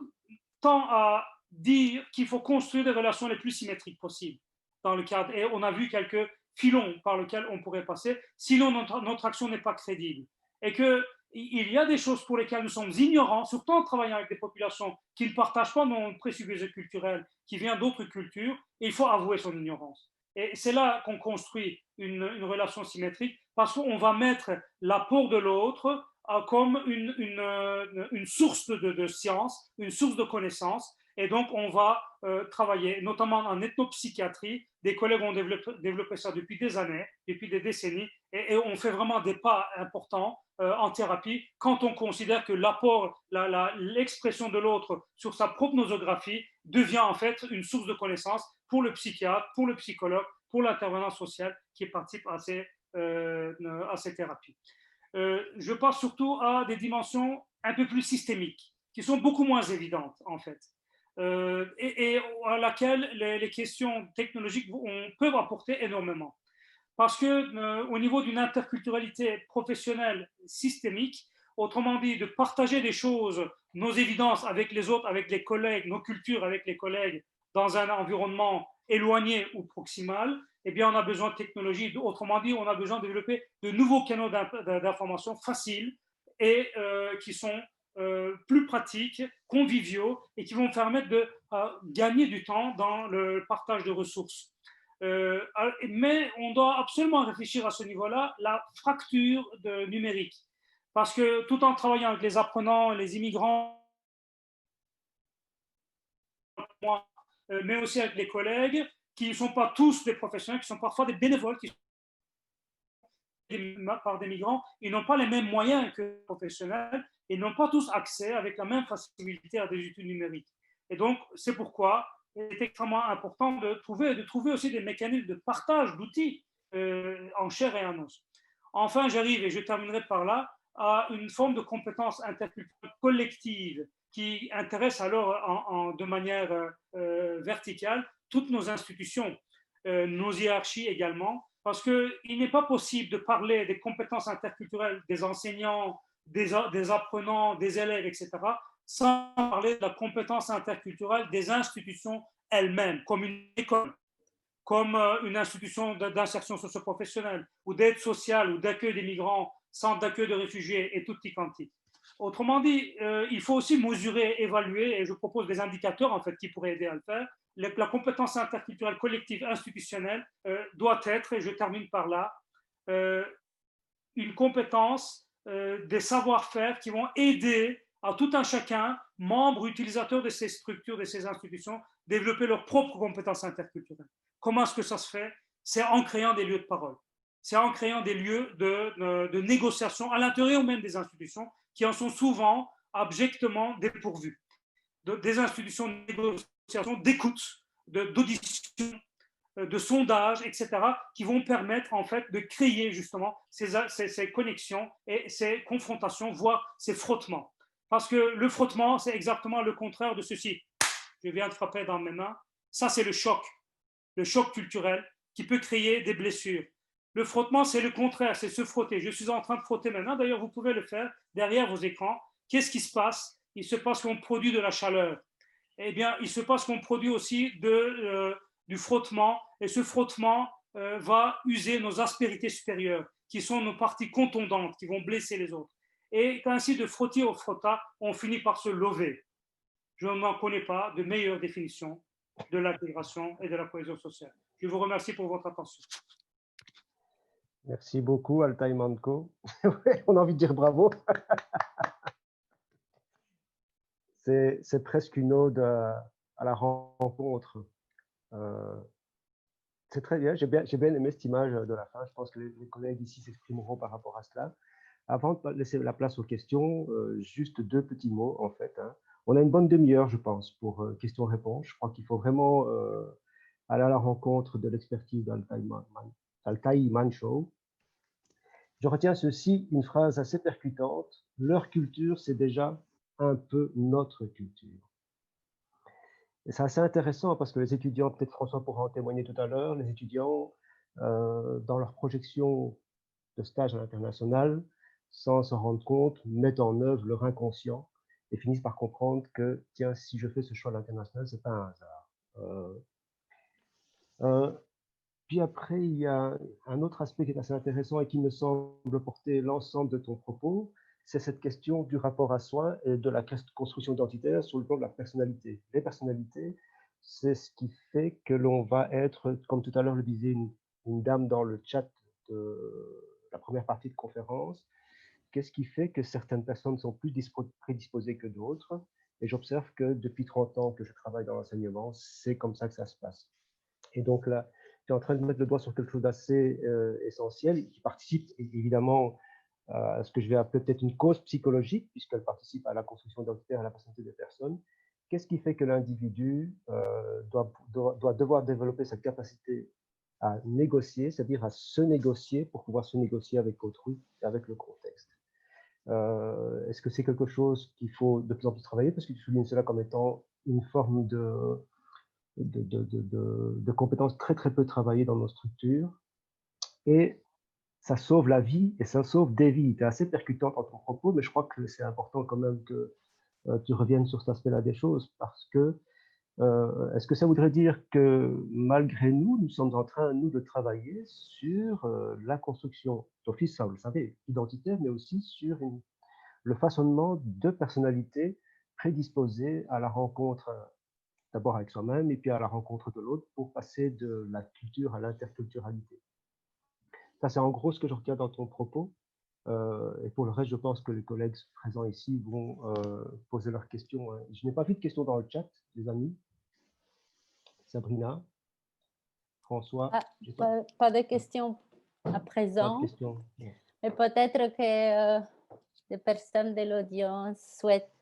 tend à dire qu'il faut construire des relations les plus symétriques possibles dans le cadre. Et on a vu quelques filons par lesquels on pourrait passer, sinon notre action n'est pas crédible. Et qu'il y a des choses pour lesquelles nous sommes ignorants, surtout en travaillant avec des populations qui ne partagent pas nos présupposés culturels, qui viennent d'autres cultures, et il faut avouer son ignorance. Et c'est là qu'on construit une relation symétrique, parce qu'on va mettre l'apport de l'autre comme une source de science, une source de connaissances. Et donc, on va travailler, notamment en ethnopsychiatrie. Des collègues ont développé ça depuis des années, depuis des décennies. et on fait vraiment des pas importants en thérapie quand on considère que l'apport, l'expression de l'autre sur sa propre nosographie devient en fait une source de connaissance pour le psychiatre, pour le psychologue, pour l'intervenant social qui participe à ces thérapies. Je pense surtout à des dimensions un peu plus systémiques, qui sont beaucoup moins évidentes en fait, et à laquelle les questions technologiques peuvent apporter énormément. Parce que au niveau d'une interculturalité professionnelle systémique, autrement dit, de partager des choses, nos évidences avec les autres, avec les collègues, nos cultures avec les collègues, dans un environnement éloigné ou proximal, eh bien, on a besoin de technologie. Autrement dit, on a besoin de développer de nouveaux canaux d'information faciles et qui sont plus pratiques, conviviaux et qui vont permettre de gagner du temps dans le partage de ressources. Mais on doit absolument réfléchir à ce niveau-là, la fracture numérique. Parce que tout en travaillant avec les apprenants, les immigrants, mais aussi avec les collègues, qui ne sont pas tous des professionnels, qui sont parfois des bénévoles, qui sont par des migrants, ils n'ont pas les mêmes moyens que les professionnels, et n'ont pas tous accès avec la même facilité à des outils numériques. Et donc, c'est pourquoi il est extrêmement important de trouver aussi des mécanismes de partage d'outils en chair et en os. Enfin, j'arrive, et je terminerai par là, à une forme de compétence interculturelle collective qui intéresse alors de manière verticale toutes nos institutions, nos hiérarchies également, parce qu'il n'est pas possible de parler des compétences interculturelles des enseignants, des apprenants, des élèves, etc., sans parler de la compétence interculturelle des institutions elles-mêmes, comme une école, comme une institution d'insertion socio-professionnelle, ou d'aide sociale, ou d'accueil des migrants, centre d'accueil de réfugiés, et tutti quanti. Autrement dit, il faut aussi mesurer, évaluer, et je propose des indicateurs en fait qui pourraient aider à le faire. La compétence interculturelle collective institutionnelle doit être, et je termine par là, une compétence des savoir-faire qui vont aider à tout un chacun, membre, utilisateur de ces structures, de ces institutions, développer leurs propres compétences interculturelles. Comment est-ce que ça se fait? C'est en créant des lieux de parole. C'est en créant des lieux de négociation à l'intérieur même des institutions qui en sont souvent abjectement dépourvues. Des institutions de négociation, d'écoute, d'audition, de sondage, etc., qui vont permettre en fait de créer justement ces connexions et ces confrontations, voire ces frottements. Parce que le frottement, c'est exactement le contraire de ceci. Je viens de frapper dans mes mains. Ça, c'est le choc culturel qui peut créer des blessures. Le frottement, c'est le contraire, c'est se frotter. Je suis en train de frotter maintenant. D'ailleurs, vous pouvez le faire derrière vos écrans. Qu'est-ce qui se passe? Il se passe qu'on produit de la chaleur. Eh bien, il se passe qu'on produit aussi du frottement, et ce frottement va user nos aspérités supérieures, qui sont nos parties contondantes, qui vont blesser les autres. Et ainsi, de frotter au frottat, on finit par se lever. Je n'en connais pas de meilleure définition de l'intégration et de la cohésion sociale. Je vous remercie pour votre attention. Merci beaucoup, Altai Manco. On a envie de dire bravo. C'est presque une ode à la rencontre. C'est très bien. J'ai bien aimé cette image de la fin. Je pense que les collègues ici s'exprimeront par rapport à cela. Avant de laisser la place aux questions, juste deux petits mots en fait. On a une bonne demi-heure, je pense, pour questions-réponses. Je crois qu'il faut vraiment aller à la rencontre de l'expertise d'Altai Manco. Je retiens ceci, une phrase assez percutante. Leur culture, c'est déjà un peu notre culture. Et c'est assez intéressant parce que les étudiants, peut-être François pourra en témoigner tout à l'heure, les étudiants, dans leur projection de stage à l'international, sans s'en rendre compte, mettent en œuvre leur inconscient et finissent par comprendre que, tiens, si je fais ce choix à l'international, c'est pas un hasard. Puis après, il y a un autre aspect qui est assez intéressant et qui me semble porter l'ensemble de ton propos, c'est cette question du rapport à soi et de la construction identitaire sur le plan de la personnalité. Les personnalités, c'est ce qui fait que l'on va être, comme tout à l'heure le disait une dame dans le chat de la première partie de conférence, qu'est-ce qui fait que certaines personnes sont plus prédisposées que d'autres? Et j'observe que depuis 30 ans que je travaille dans l'enseignement, c'est comme ça que ça se passe. Et donc là, tu es en train de mettre le doigt sur quelque chose d'assez essentiel et qui participe évidemment à ce que je vais appeler peut-être une cause psychologique, puisqu'elle participe à la construction identitaire et à la personnalité des personnes. Qu'est-ce qui fait que l'individu doit devoir développer cette capacité à négocier, c'est-à-dire à se négocier pour pouvoir se négocier avec autrui et avec le contexte? Est-ce que c'est quelque chose qu'il faut de plus en plus travailler, parce que tu soulignes cela comme étant une forme de compétences très très peu travaillées dans nos structures, et ça sauve la vie et ça sauve des vies. Tu es assez percutant dans ton propos, mais je crois que c'est important quand même que tu reviennes sur cet aspect-là des choses, parce que est-ce que ça voudrait dire que malgré nous, nous sommes en train, nous, de travailler sur la construction d'office, ça vous le savez, identitaire, mais aussi sur le façonnement de personnalités prédisposées à la rencontre d'abord avec soi-même et puis à la rencontre de l'autre pour passer de la culture à l'interculturalité. Ça, c'est en gros ce que je retiens dans ton propos. Et pour le reste, je pense que les collègues présents ici vont poser leurs questions. Je n'ai pas vu de questions dans le chat, les amis. Sabrina, François. Pas de questions à présent. Pas de questions. Mais peut-être que des personnes de l'audience souhaitent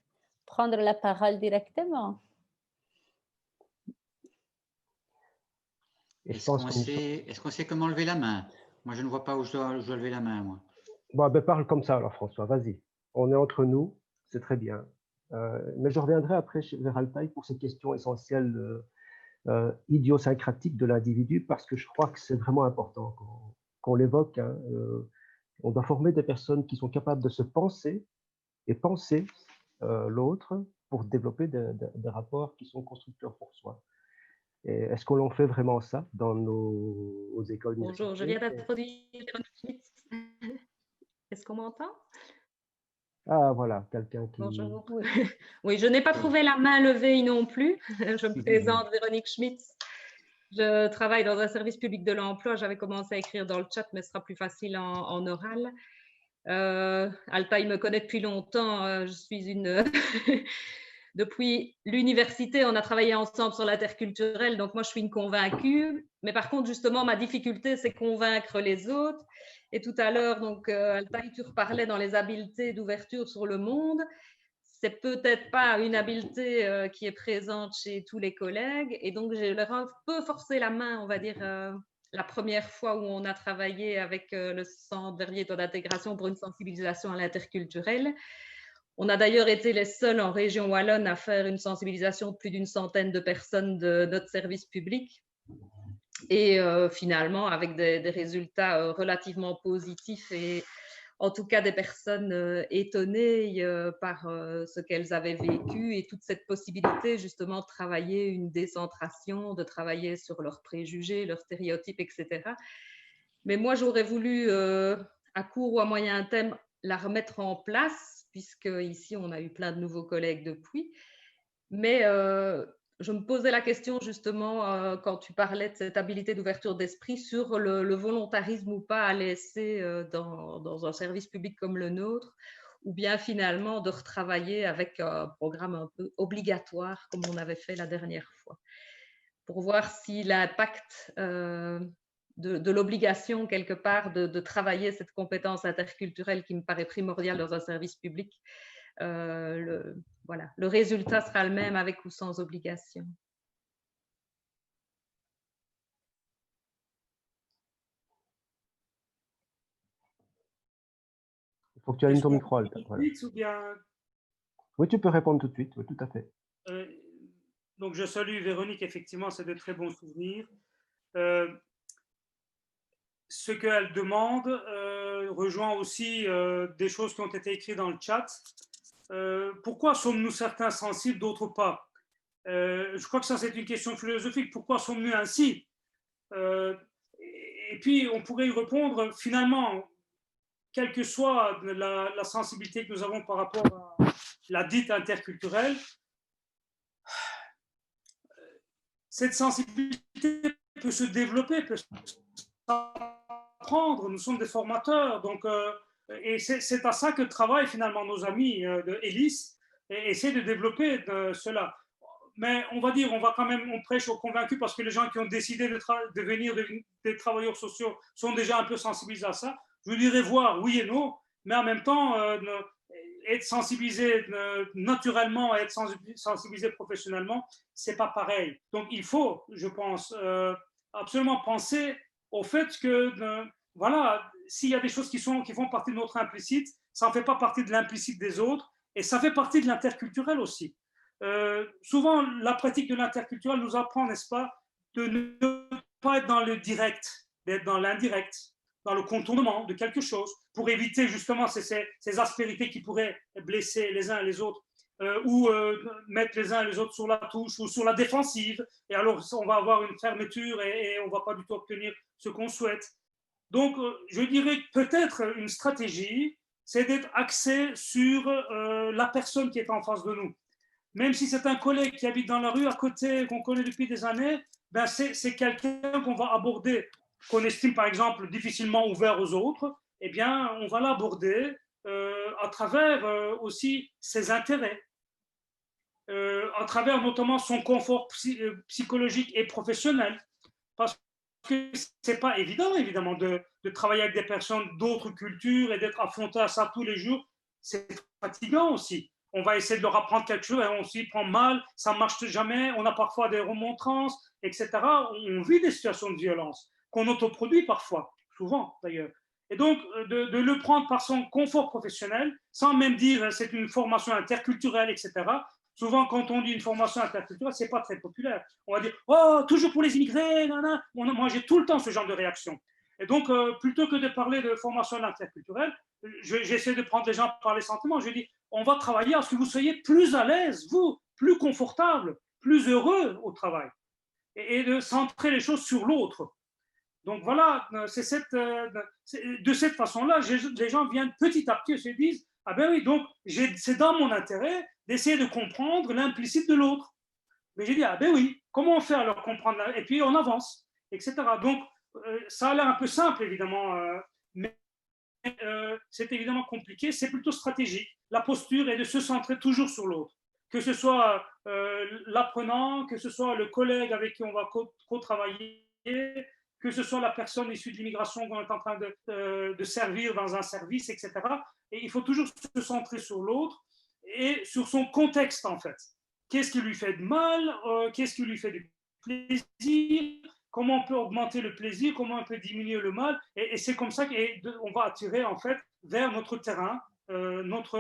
prendre la parole directement. Est-ce qu'on sait comment lever la main? Moi, je ne vois pas où je dois lever la main, moi. Bon, ben, parle comme ça alors, François, vas-y. On est entre nous, c'est très bien. Mais je reviendrai après vers Altaï pour ces questions essentielles idiosyncratiques de l'individu, parce que je crois que c'est vraiment important qu'on l'évoque. Hein. On doit former des personnes qui sont capables de se penser et penser l'autre pour développer des rapports qui sont constructeurs pour soi. Est-ce qu'on en fait vraiment ça dans nos écoles? Bonjour, je viens d'introduire Véronique Schmitz. Est-ce qu'on m'entend? Ah, voilà, quelqu'un qui... Bonjour. Oui, je n'ai pas trouvé la main levée non plus. Je me présente, Véronique Schmitz. Je travaille dans un service public de l'emploi. J'avais commencé à écrire dans le chat, mais ce sera plus facile en oral. Altaï me connaît depuis longtemps. Je suis une... Depuis l'université, on a travaillé ensemble sur l'interculturel, donc moi je suis une convaincue, mais par contre justement ma difficulté c'est convaincre les autres. Et tout à l'heure, donc Altaï, tu reparlais dans les habiletés d'ouverture sur le monde. C'est peut-être pas une habileté qui est présente chez tous les collègues, et donc j'ai leur un peu forcé la main, on va dire, la première fois où on a travaillé avec le Centre Verviers-Taux d'intégration pour une sensibilisation à l'interculturel. On a d'ailleurs été les seuls en région wallonne à faire une sensibilisation de plus d'une centaine de personnes de notre service public. Et finalement, avec des résultats relativement positifs et en tout cas des personnes étonnées par ce qu'elles avaient vécu et toute cette possibilité justement de travailler une décentration, de travailler sur leurs préjugés, leurs stéréotypes, etc. Mais moi, j'aurais voulu, à court ou à moyen terme, la remettre en place, puisque ici, on a eu plein de nouveaux collègues depuis. Mais je me posais la question justement, quand tu parlais de cette habilité d'ouverture d'esprit, sur le volontarisme ou pas à laisser dans un service public comme le nôtre, ou bien finalement de retravailler avec un programme un peu obligatoire, comme on avait fait la dernière fois, pour voir si l'impact de l'obligation quelque part de travailler cette compétence interculturelle qui me paraît primordiale dans un service public, voilà, le résultat sera le même avec ou sans obligation. Il faut que tu allumes ton micro, Alta. Voilà. Oui, tu peux répondre tout de suite, oui, tout à fait. Donc je salue Véronique, effectivement, c'est de très bons souvenirs. Ce qu'elle demande rejoint aussi des choses qui ont été écrites dans le chat. Pourquoi sommes-nous certains sensibles, d'autres pas? Je crois que ça, c'est une question philosophique. Pourquoi sommes-nous ainsi? Et puis, on pourrait y répondre, finalement, quelle que soit la sensibilité que nous avons par rapport à la dite interculturelle, cette sensibilité peut se développer, peut s'apprendre. Nous sommes des formateurs, donc, et c'est à ça que travaillent finalement nos amis de Hélice, et essaient de développer cela. mais on va dire, on prêche aux convaincus parce que les gens qui ont décidé de devenir des travailleurs sociaux sont déjà un peu sensibilisés à ça. Je dirais voir, oui et non, mais en même temps, être sensibilisé naturellement et être sensibilisé professionnellement, c'est pas pareil. Donc, il faut, je pense, absolument penser au fait que, voilà, s'il y a des choses qui font partie de notre implicite, ça ne fait pas partie de l'implicite des autres et ça fait partie de l'interculturel aussi. Souvent, la pratique de l'interculturel nous apprend, n'est-ce pas, de ne pas être dans le direct, d'être dans l'indirect, dans le contournement de quelque chose, pour éviter justement ces aspérités qui pourraient blesser les uns et les autres, ou mettre les uns et les autres sur la touche ou sur la défensive, et alors on va avoir une fermeture et on ne va pas du tout obtenir ce qu'on souhaite. Donc, je dirais que peut-être une stratégie, c'est d'être axé sur la personne qui est en face de nous. Même si c'est un collègue qui habite dans la rue à côté, qu'on connaît depuis des années, ben c'est quelqu'un qu'on va aborder, qu'on estime par exemple difficilement ouvert aux autres, eh bien on va l'aborder à travers aussi ses intérêts, à travers notamment son confort psychologique et professionnel. Parce que c'est pas évident, évidemment, de travailler avec des personnes d'autres cultures et d'être affronté à ça tous les jours. C'est fatigant aussi. On va essayer de leur apprendre quelque chose et on s'y prend mal, ça ne marche jamais, on a parfois des remontrances, etc. On vit des situations de violence qu'on autoproduit parfois, souvent d'ailleurs. Et donc, de le prendre par son confort professionnel, sans même dire c'est une formation interculturelle, etc. Souvent, quand on dit une formation interculturelle, ce n'est pas très populaire. On va dire « Oh, toujours pour les immigrés, nanana ». Moi, j'ai tout le temps ce genre de réaction. Et donc, plutôt que de parler de formation interculturelle, j'essaie de prendre les gens par les sentiments. Je dis « On va travailler à ce que vous soyez plus à l'aise, vous, plus confortable, plus heureux au travail. » Et de centrer les choses sur l'autre. Donc voilà, de cette façon-là, les gens viennent petit à petit et se disent « Ah ben oui, donc c'est dans mon intérêt d'essayer de comprendre l'implicite de l'autre. » Mais j'ai dit « Ah ben oui, comment on fait alors comprendre ?» Et puis on avance, etc. Donc ça a l'air un peu simple, évidemment, mais c'est évidemment compliqué, c'est plutôt stratégique. La posture est de se centrer toujours sur l'autre. Que ce soit l'apprenant, que ce soit le collègue avec qui on va co-travailler, que ce soit la personne issue de l'immigration qu'on est en train de servir dans un service, etc. Et il faut toujours se centrer sur l'autre et sur son contexte, en fait. Qu'est-ce qui lui fait de mal, qu'est-ce qui lui fait du plaisir, comment on peut augmenter le plaisir, comment on peut diminuer le mal, et c'est comme ça qu'on va attirer, en fait, vers notre terrain, notre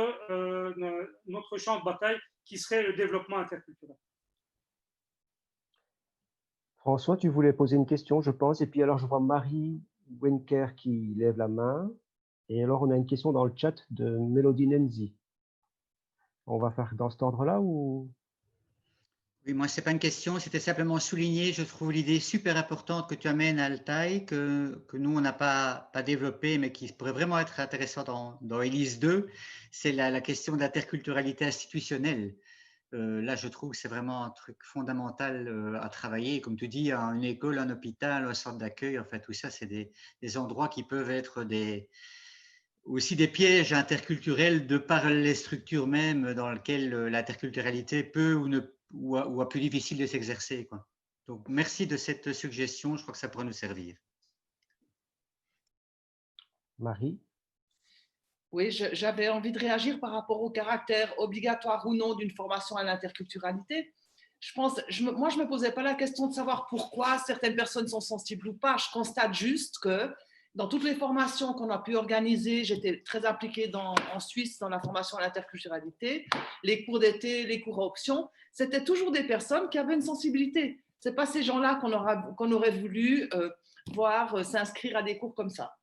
champ de bataille, qui serait le développement interculturel. François, tu voulais poser une question, je pense. Et puis alors, je vois Marie Wenker qui lève la main. Et alors, on a une question dans le chat de Mélodie Nenzi. On va faire dans cet ordre-là ou... Oui, moi, ce n'est pas une question, c'était simplement souligner, je trouve l'idée super importante que tu amènes à Altaï, que nous, on n'a pas développée, mais qui pourrait vraiment être intéressante dans ELISE 2, c'est la question de l'interculturalité institutionnelle. Là, je trouve que c'est vraiment un truc fondamental à travailler. Comme tu dis, une école, un hôpital, un centre d'accueil, en fait, tout ça, c'est des endroits qui peuvent être aussi des pièges interculturels de par les structures même dans lesquelles l'interculturalité peut ou a plus difficile de s'exercer. Donc, merci de cette suggestion. Je crois que ça pourrait nous servir. Marie? Oui, j'avais envie de réagir par rapport au caractère obligatoire ou non d'une formation à l'interculturalité. Moi, je ne me posais pas la question de savoir pourquoi certaines personnes sont sensibles ou pas. Je constate juste que dans toutes les formations qu'on a pu organiser, j'étais très impliquée en Suisse dans la formation à l'interculturalité, les cours d'été, les cours à option, c'était toujours des personnes qui avaient une sensibilité. Ce n'est pas ces gens-là qu'on aurait voulu voir s'inscrire à des cours comme ça.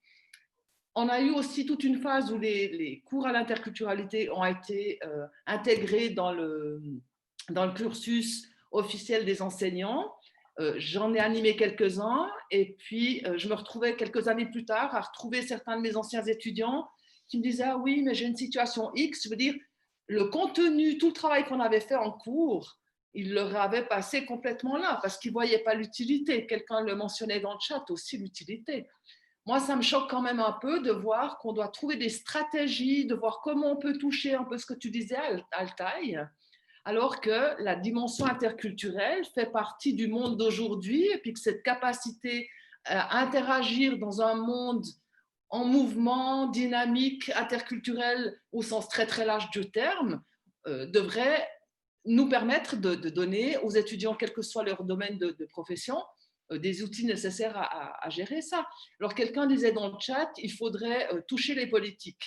On a eu aussi toute une phase où les cours à l'interculturalité ont été intégrés dans le cursus officiel des enseignants. J'en ai animé quelques-uns et puis je me retrouvais quelques années plus tard à retrouver certains de mes anciens étudiants qui me disaient « Ah oui, mais j'ai une situation X », je veux dire, le contenu, tout le travail qu'on avait fait en cours, ils leur avaient passé complètement là parce qu'ils ne voyaient pas l'utilité. Quelqu'un le mentionnait dans le chat aussi, l'utilité. Moi, ça me choque quand même un peu de voir qu'on doit trouver des stratégies, de voir comment on peut toucher un peu ce que tu disais, Altaï, alors que la dimension interculturelle fait partie du monde d'aujourd'hui et puis que cette capacité à interagir dans un monde en mouvement, dynamique, interculturel au sens très très large du terme, devrait nous permettre de donner aux étudiants, quel que soit leur domaine de profession, des outils nécessaires à gérer ça. Alors quelqu'un disait dans le chat, il faudrait toucher les politiques.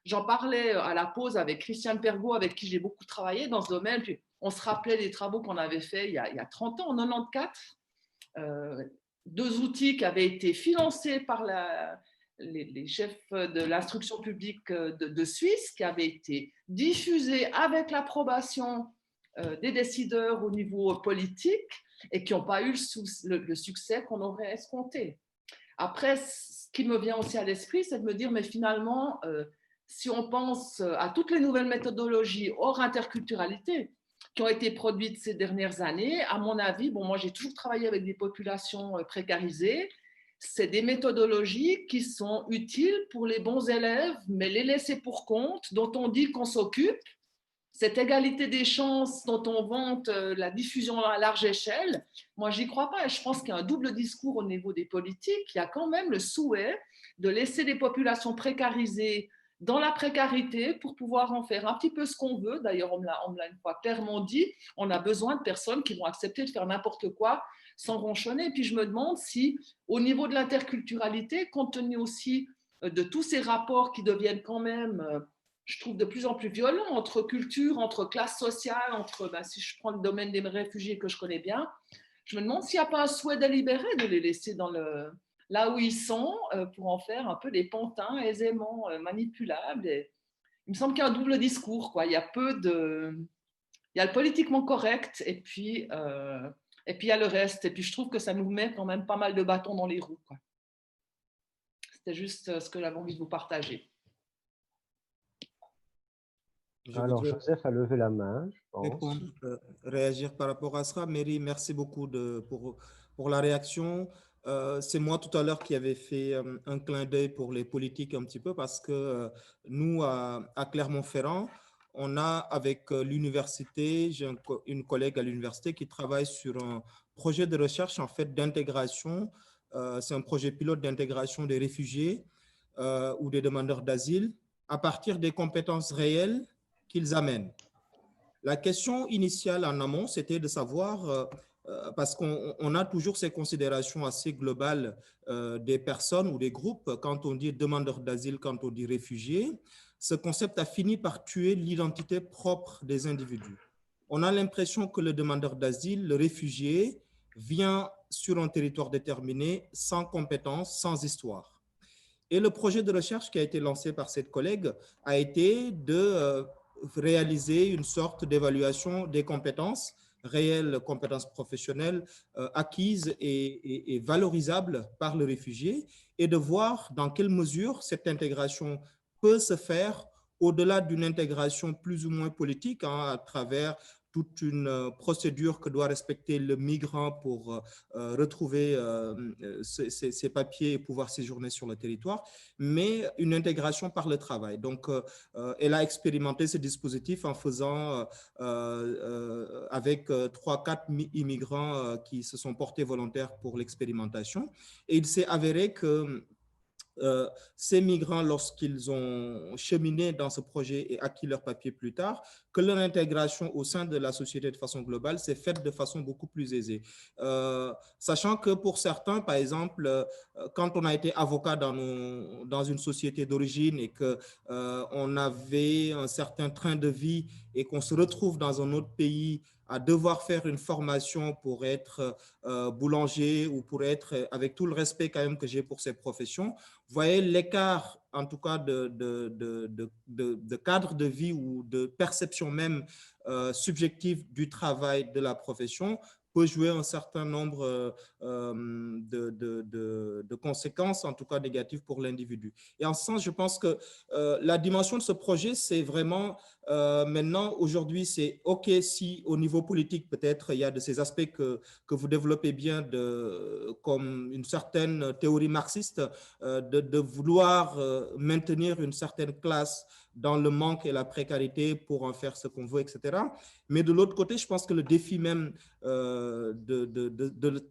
J'en parlais à la pause avec Christiane Pergaud, avec qui j'ai beaucoup travaillé dans ce domaine. Puis on se rappelait des travaux qu'on avait faits il y a 30 ans, en 94. 2 outils qui avaient été financés par les chefs de l'instruction publique de Suisse, qui avaient été diffusés avec l'approbation des décideurs au niveau politique et qui n'ont pas eu le succès qu'on aurait escompté. Après, ce qui me vient aussi à l'esprit, c'est de me dire, mais finalement, si on pense à toutes les nouvelles méthodologies hors interculturalité qui ont été produites ces dernières années, à mon avis, bon, moi j'ai toujours travaillé avec des populations précarisées, c'est des méthodologies qui sont utiles pour les bons élèves, mais les laisser pour compte, dont on dit qu'on s'occupe, cette égalité des chances dont on vante la diffusion à large échelle, moi j'y crois pas et je pense qu'il y a un double discours au niveau des politiques. Il y a quand même le souhait de laisser les populations précarisées dans la précarité pour pouvoir en faire un petit peu ce qu'on veut. D'ailleurs, on me l'a une fois clairement dit, on a besoin de personnes qui vont accepter de faire n'importe quoi sans ronchonner. Et puis je me demande si, au niveau de l'interculturalité, compte tenu aussi de tous ces rapports qui deviennent quand même, je trouve, de plus en plus violents entre cultures, entre classes sociales, entre, si je prends le domaine des réfugiés que je connais bien, je me demande s'il n'y a pas un souhait délibéré de les laisser là où ils sont pour en faire un peu des pantins aisément manipulables. Et il me semble qu'il y a un double discours, quoi. Il y a le politiquement correct et puis il y a le reste. Et puis je trouve que ça nous met quand même pas mal de bâtons dans les roues, quoi. C'était juste ce que j'avais envie de vous partager. Alors, Joseph a levé la main, je pense. Réagir par rapport à ça. Mary, merci beaucoup pour la réaction. C'est moi tout à l'heure qui avais fait un clin d'œil pour les politiques un petit peu parce que nous, à Clermont-Ferrand, on a avec l'université, j'ai une collègue à l'université qui travaille sur un projet de recherche en fait d'intégration. C'est un projet pilote d'intégration des réfugiés ou des demandeurs d'asile à partir des compétences réelles qu'ils amènent. La question initiale en amont, c'était de savoir, parce qu'on a toujours ces considérations assez globales des personnes ou des groupes, quand on dit demandeurs d'asile, quand on dit réfugiés, ce concept a fini par tuer l'identité propre des individus. On a l'impression que le demandeur d'asile, le réfugié, vient sur un territoire déterminé, sans compétences, sans histoire. Et le projet de recherche qui a été lancé par cette collègue a été de réaliser une sorte d'évaluation des compétences réelles, compétences professionnelles acquises et valorisables par le réfugié et de voir dans quelle mesure cette intégration peut se faire au-delà d'une intégration plus ou moins politique à travers toute une procédure que doit respecter le migrant pour retrouver ses papiers et pouvoir séjourner sur le territoire, mais une intégration par le travail. Donc, elle a expérimenté ce dispositif en faisant avec 3-4 immigrants qui se sont portés volontaires pour l'expérimentation. Et il s'est avéré que ces migrants, lorsqu'ils ont cheminé dans ce projet et acquis leurs papiers plus tard, que leur intégration au sein de la société de façon globale s'est faite de façon beaucoup plus aisée. Sachant que pour certains, par exemple, quand on a été avocat dans une société d'origine et qu'on avait un certain train de vie et qu'on se retrouve dans un autre pays à devoir faire une formation pour être boulanger ou pour être, avec tout le respect quand même que j'ai pour ces professions, vous voyez l'écart, en tout cas, de cadre de vie ou de perception même subjective du travail de la profession peut jouer un certain nombre de conséquences, en tout cas négatives pour l'individu. Et en ce sens, je pense que la dimension de ce projet, c'est vraiment maintenant, aujourd'hui, c'est OK si au niveau politique, peut-être, il y a de ces aspects que vous développez bien comme une certaine théorie marxiste de vouloir maintenir une certaine classe dans le manque et la précarité pour en faire ce qu'on veut, etc. Mais de l'autre côté, je pense que le défi même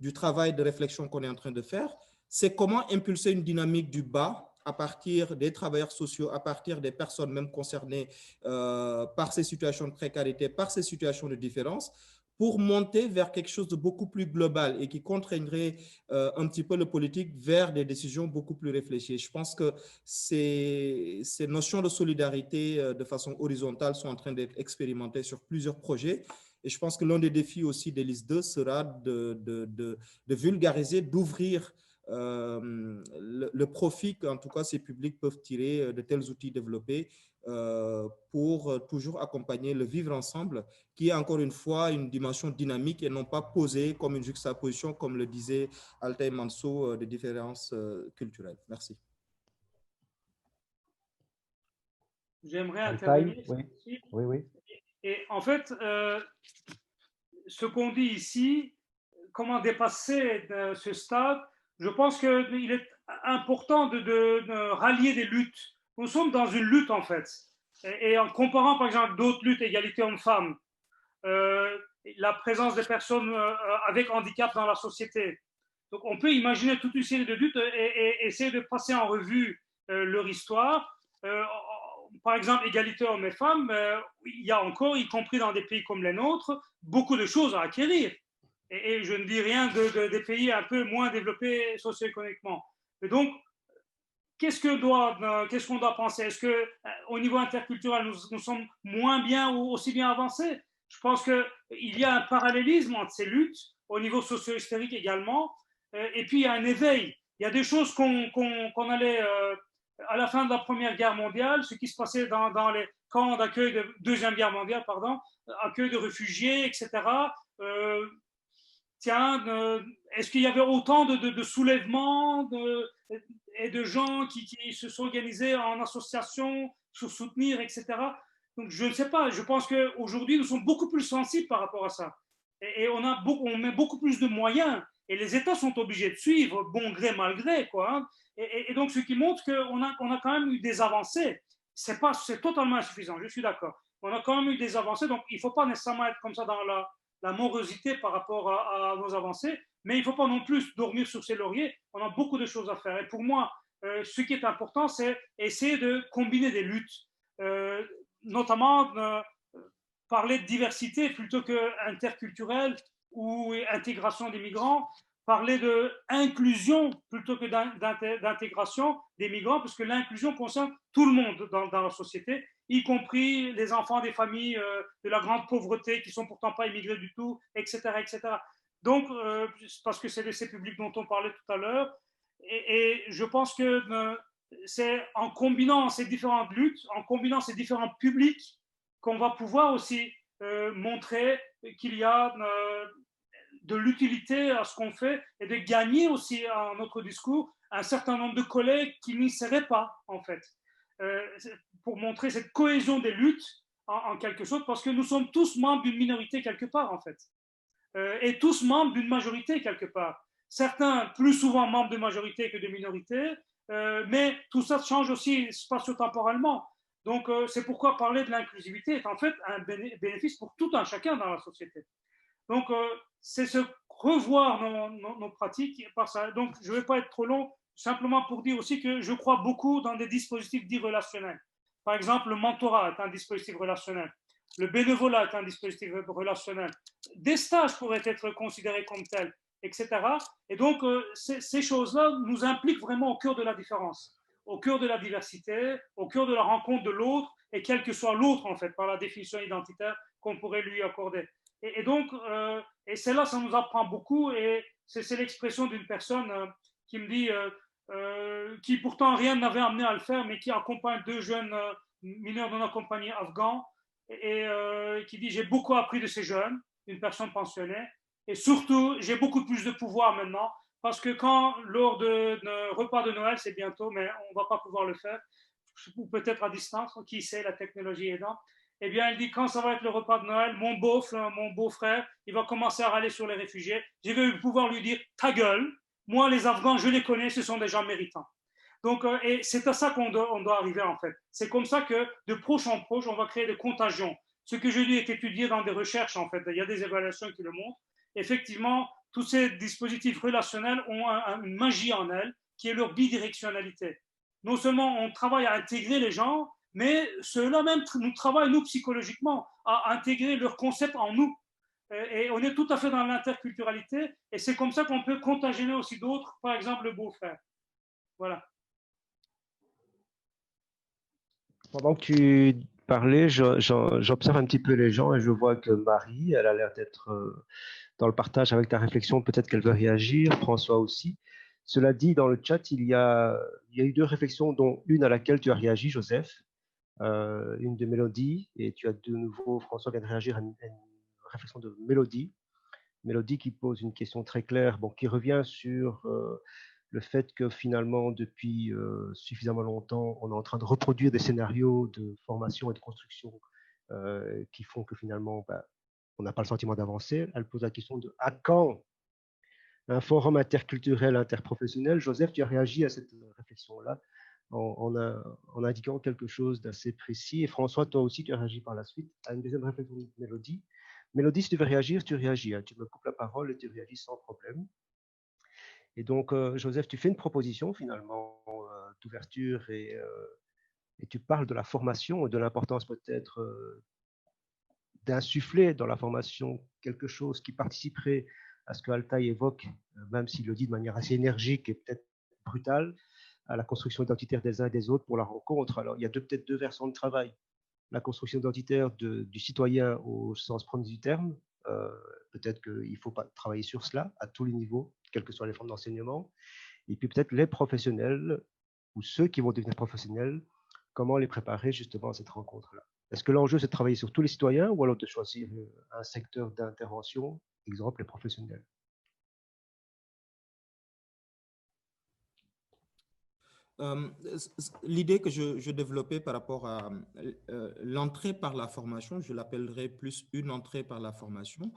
du travail de réflexion qu'on est en train de faire, c'est comment impulser une dynamique du bas à partir des travailleurs sociaux, à partir des personnes même concernées par ces situations de précarité, par ces situations de différence, pour monter vers quelque chose de beaucoup plus global et qui contraindrait un petit peu le politique vers des décisions beaucoup plus réfléchies. Je pense que ces notions de solidarité de façon horizontale sont en train d'être expérimentées sur plusieurs projets. Et je pense que l'un des défis aussi d'Hélice 2 sera de vulgariser, d'ouvrir le profit qu'en tout cas ces publics peuvent tirer de tels outils développés pour toujours accompagner le vivre ensemble, qui est encore une fois une dimension dynamique et non pas posée comme une juxtaposition, comme le disait Altaï Manso, des différences culturelles. Merci. J'aimerais intervenir. Oui. Oui. Et en fait, ce qu'on dit ici, comment dépasser ce stade, je pense qu'il est important de rallier des luttes. Nous sommes dans une lutte, en fait. Et en comparant, par exemple, d'autres luttes, égalité homme-femme, la présence des personnes avec handicap dans la société. Donc, on peut imaginer toute une série de luttes et essayer de passer en revue leur histoire. Par exemple, égalité hommes et femmes, il y a encore, y compris dans des pays comme les nôtres, beaucoup de choses à acquérir. Et je ne dis rien des pays un peu moins développés socio-économiquement. Et donc, qu'est-ce qu'on doit penser? Est-ce qu'au niveau interculturel, nous sommes moins bien ou aussi bien avancés? Je pense qu'il y a un parallélisme entre ces luttes, au niveau socio-historique également, et puis il y a un éveil. Il y a des choses qu'on allait, à la fin de la Première Guerre mondiale, ce qui se passait dans les camps d'accueil de Deuxième Guerre mondiale, accueil de réfugiés, etc. Est-ce qu'il y avait autant de soulèvements et de gens qui se sont organisés en association pour soutenir, etc. Donc, je ne sais pas, je pense qu'aujourd'hui, nous sommes beaucoup plus sensibles par rapport à ça. Et on met beaucoup plus de moyens, et les États sont obligés de suivre, bon gré, mal gré, quoi. Hein. Et donc, ce qui montre qu'on a quand même eu des avancées. C'est totalement insuffisant, je suis d'accord. On a quand même eu des avancées, donc il ne faut pas nécessairement être comme ça dans la morosité par rapport à nos avancées, mais il ne faut pas non plus dormir sur ses lauriers. On a beaucoup de choses à faire. Et pour moi, ce qui est important, c'est essayer de combiner des luttes, notamment parler de diversité plutôt qu'interculturelle ou intégration des migrants, parler d'inclusion plutôt que d'intégration des migrants, parce que l'inclusion concerne tout le monde dans la société, y compris les enfants des familles de la grande pauvreté qui ne sont pourtant pas immigrés du tout, etc. etc. Donc, parce que c'est de ces publics dont on parlait tout à l'heure, et je pense que c'est en combinant ces différentes luttes, en combinant ces différents publics, qu'on va pouvoir aussi montrer qu'il y a de l'utilité à ce qu'on fait et de gagner aussi à notre discours un certain nombre de collègues qui n'y seraient pas, en fait, pour montrer cette cohésion des luttes en quelque sorte, parce que nous sommes tous membres d'une minorité quelque part, en fait, et tous membres d'une majorité quelque part. Certains plus souvent membres de majorité que de minorité, mais tout ça change aussi spatio-temporellement. Donc, c'est pourquoi parler de l'inclusivité est en fait un bénéfice pour tout un chacun dans la société. Donc, c'est se revoir nos pratiques. Donc, je ne vais pas être trop long, simplement pour dire aussi que je crois beaucoup dans des dispositifs dits relationnels. Par exemple, le mentorat est un dispositif relationnel. Le bénévolat est un dispositif relationnel. Des stages pourraient être considérés comme tels, etc. Et donc, ces choses-là nous impliquent vraiment au cœur de la différence, au cœur de la diversité, au cœur de la rencontre de l'autre, et quel que soit l'autre, en fait, par la définition identitaire qu'on pourrait lui accorder. Et donc, et celle-là, ça nous apprend beaucoup, et c'est l'expression d'une personne qui me dit, qui pourtant rien n'avait amené à le faire, mais qui accompagne 2 jeunes mineurs non accompagnés afghans, et qui dit, j'ai beaucoup appris de ces jeunes, une personne pensionnée, et surtout, j'ai beaucoup plus de pouvoir maintenant, parce que lors de repas de Noël, c'est bientôt, mais on ne va pas pouvoir le faire, ou peut-être à distance, qui sait, la technologie aidant. Eh bien, elle dit, quand ça va être le repas de Noël, mon beau-frère, il va commencer à râler sur les réfugiés. Je vais pouvoir lui dire, ta gueule, moi, les Afghans, je les connais, ce sont des gens méritants. Donc, et c'est à ça qu'on doit arriver en fait. C'est comme ça que de proche en proche, on va créer des contagions. Ce que je dis est étudié dans des recherches en fait. Il y a des évaluations qui le montrent. Effectivement, tous ces dispositifs relationnels ont une magie en elles qui est leur bidirectionnalité. Non seulement on travaille à intégrer les gens, mais ceux-là même nous travaillent, nous, psychologiquement, à intégrer leurs concepts en nous. Et on est tout à fait dans l'interculturalité, et c'est comme ça qu'on peut contagionner aussi d'autres, par exemple le beau-frère. Voilà. Pendant que tu parlais, j'observe un petit peu les gens et je vois que Marie, elle a l'air d'être dans le partage avec ta réflexion. Peut-être qu'elle veut réagir, François aussi. Cela dit, dans le chat, il y a eu deux réflexions, dont une à laquelle tu as réagi, Joseph, une de Mélodie, et tu as de nouveau, François vient de réagir à une réflexion de Mélodie. Mélodie qui pose une question très claire, bon, qui revient sur le fait que finalement, depuis suffisamment longtemps, on est en train de reproduire des scénarios de formation et de construction qui font que finalement, on n'a pas le sentiment d'avancer. Elle pose la question de à quand un forum interculturel, interprofessionnel. Joseph, tu as réagi à cette réflexion-là en indiquant quelque chose d'assez précis. Et François, toi aussi, tu as réagi par la suite à une deuxième réflexion de Mélodie. Mélodie, si tu veux réagir, tu réagis. Hein. Tu me coupes la parole et tu réagis sans problème. Et donc, Joseph, tu fais une proposition finalement d'ouverture et tu parles de la formation et de l'importance peut-être d'insuffler dans la formation quelque chose qui participerait à ce que Altaï évoque, même s'il le dit de manière assez énergique et peut-être brutale, à la construction identitaire des uns et des autres pour la rencontre. Alors, il y a peut-être deux versants de travail. La construction identitaire du citoyen au sens premier du terme. Peut-être qu'il ne faut pas travailler sur cela à tous les niveaux, quelles que soient les formes d'enseignement. Et puis peut-être les professionnels ou ceux qui vont devenir professionnels, comment les préparer justement à cette rencontre-là. Est-ce que l'enjeu, c'est de travailler sur tous les citoyens ou alors de choisir un secteur d'intervention, exemple les professionnels? L'idée que je développais par rapport à l'entrée par la formation, je l'appellerais plus une entrée par la formation,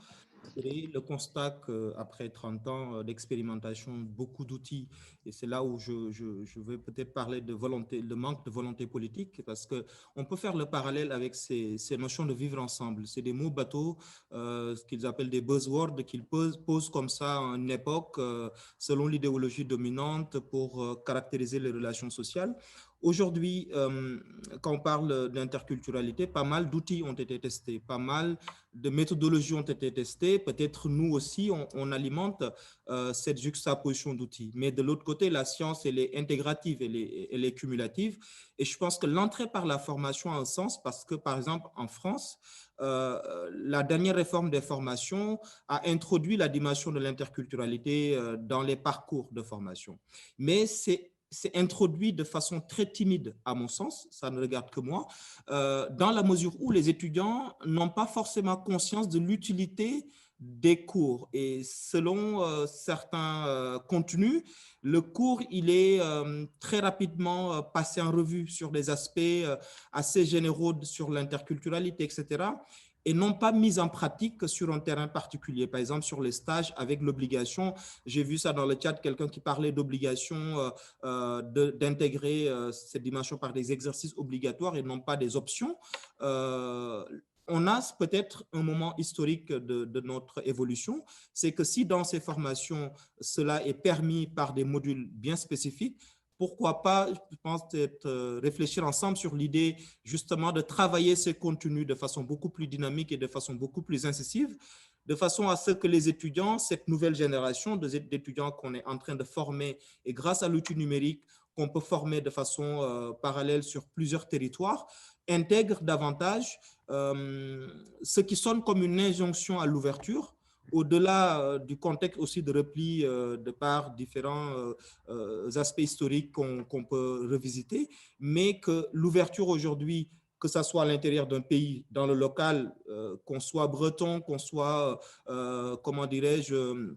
c'est le constat qu'après 30 ans d'expérimentation, beaucoup d'outils, et c'est là où je vais peut-être parler de volonté, de manque de volonté politique, parce qu'on peut faire le parallèle avec ces notions de vivre ensemble. C'est des mots bateaux, ce qu'ils appellent des buzzwords, qu'ils posent comme ça à une époque, selon l'idéologie dominante, pour caractériser les relations sociales. Aujourd'hui, quand on parle d'interculturalité, pas mal d'outils ont été testés, pas mal de méthodologies ont été testées. Peut-être nous aussi, on alimente cette juxtaposition d'outils. Mais de l'autre côté, la science, elle est intégrative, elle est cumulative. Et je pense que l'entrée par la formation a un sens parce que, par exemple, en France, la dernière réforme des formations a introduit la dimension de l'interculturalité dans les parcours de formation. Mais c'est introduit de façon très timide, à mon sens, ça ne regarde que moi, dans la mesure où les étudiants n'ont pas forcément conscience de l'utilité des cours. Et selon certains contenus, le cours, il est très rapidement passé en revue sur des aspects assez généraux sur l'interculturalité, etc., et non pas mise en pratique sur un terrain particulier. Par exemple, sur les stages avec l'obligation, j'ai vu ça dans le chat, quelqu'un qui parlait d'obligation d'intégrer cette dimension par des exercices obligatoires et non pas des options. On a peut-être un moment historique de notre évolution, c'est que si dans ces formations, cela est permis par des modules bien spécifiques, pourquoi pas, je pense, réfléchir ensemble sur l'idée justement de travailler ces contenus de façon beaucoup plus dynamique et de façon beaucoup plus incisive, de façon à ce que les étudiants, cette nouvelle génération d'étudiants qu'on est en train de former, et grâce à l'outil numérique qu'on peut former de façon parallèle sur plusieurs territoires, intègrent davantage ce qui sonne comme une injonction à l'ouverture, au-delà du contexte aussi de repli de par différents aspects historiques qu'on peut revisiter, mais que l'ouverture aujourd'hui, que ce soit à l'intérieur d'un pays, dans le local, qu'on soit breton, qu'on soit, comment dirais-je,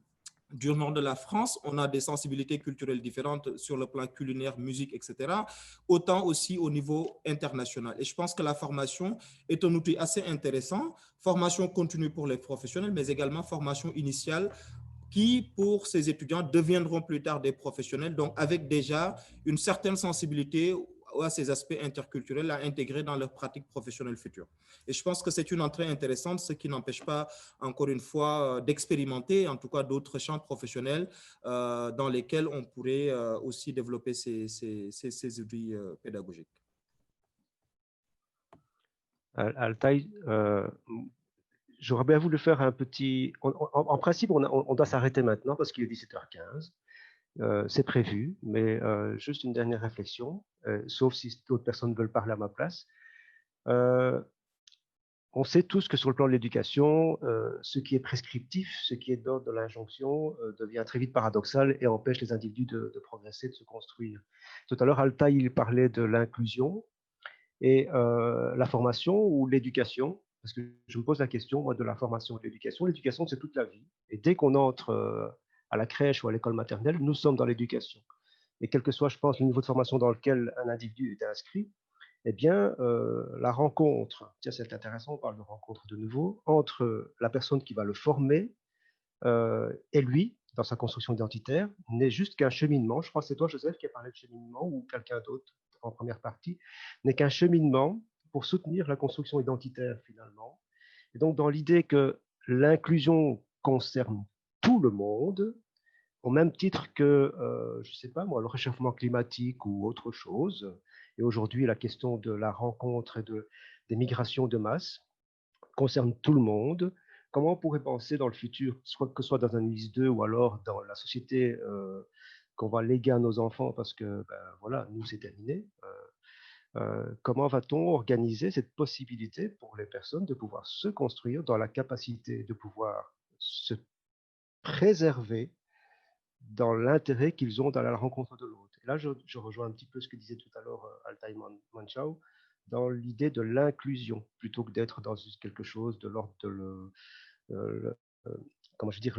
du nord de la France, on a des sensibilités culturelles différentes sur le plan culinaire, musique, etc., autant aussi au niveau international. Et je pense que la formation est un outil assez intéressant, formation continue pour les professionnels, mais également formation initiale qui, pour ces étudiants, deviendront plus tard des professionnels, donc avec déjà une certaine sensibilité à ces aspects interculturels à intégrer dans leur pratique professionnelle future. Et je pense que c'est une entrée intéressante, ce qui n'empêche pas, encore une fois, d'expérimenter, en tout cas, d'autres champs professionnels dans lesquels on pourrait aussi développer ces outils pédagogiques. Altaï, j'aurais bien voulu faire un petit… En principe, on doit s'arrêter maintenant parce qu'il est 17h15. C'est prévu, mais juste une dernière réflexion, sauf si d'autres personnes veulent parler à ma place. On sait tous que sur le plan de l'éducation, ce qui est prescriptif, ce qui est d'ordre de l'injonction, devient très vite paradoxal et empêche les individus de progresser, de se construire. Tout à l'heure, Altaï, il parlait de l'inclusion et la formation ou l'éducation, parce que je me pose la question, moi, de la formation et de l'éducation. L'éducation, c'est toute la vie. Et dès qu'on entre à la crèche ou à l'école maternelle, nous sommes dans l'éducation. Et quel que soit, je pense, le niveau de formation dans lequel un individu est inscrit, eh bien, la rencontre, tiens, c'est intéressant, on parle de rencontre de nouveau, entre la personne qui va le former et lui, dans sa construction identitaire, n'est juste qu'un cheminement. Je crois que c'est toi, Joseph, qui a parlé de cheminement, ou quelqu'un d'autre en première partie, n'est qu'un cheminement pour soutenir la construction identitaire, finalement. Et donc, dans l'idée que l'inclusion concerne tout le monde, au même titre que, je ne sais pas moi, le réchauffement climatique ou autre chose. Et aujourd'hui, la question de la rencontre et des migrations de masse concerne tout le monde. Comment on pourrait penser dans le futur, soit que ce soit dans un IS2 ou alors dans la société qu'on va léguer à nos enfants parce que, ben, voilà, nous, c'est terminé. Comment va-t-on organiser cette possibilité pour les personnes de pouvoir se construire dans la capacité de pouvoir se préserver dans l'intérêt qu'ils ont dans la rencontre de l'autre. Et là, je rejoins un petit peu ce que disait tout à l'heure Altaï Manchao, dans l'idée de l'inclusion, plutôt que d'être dans quelque chose de l'ordre de comment je veux dire,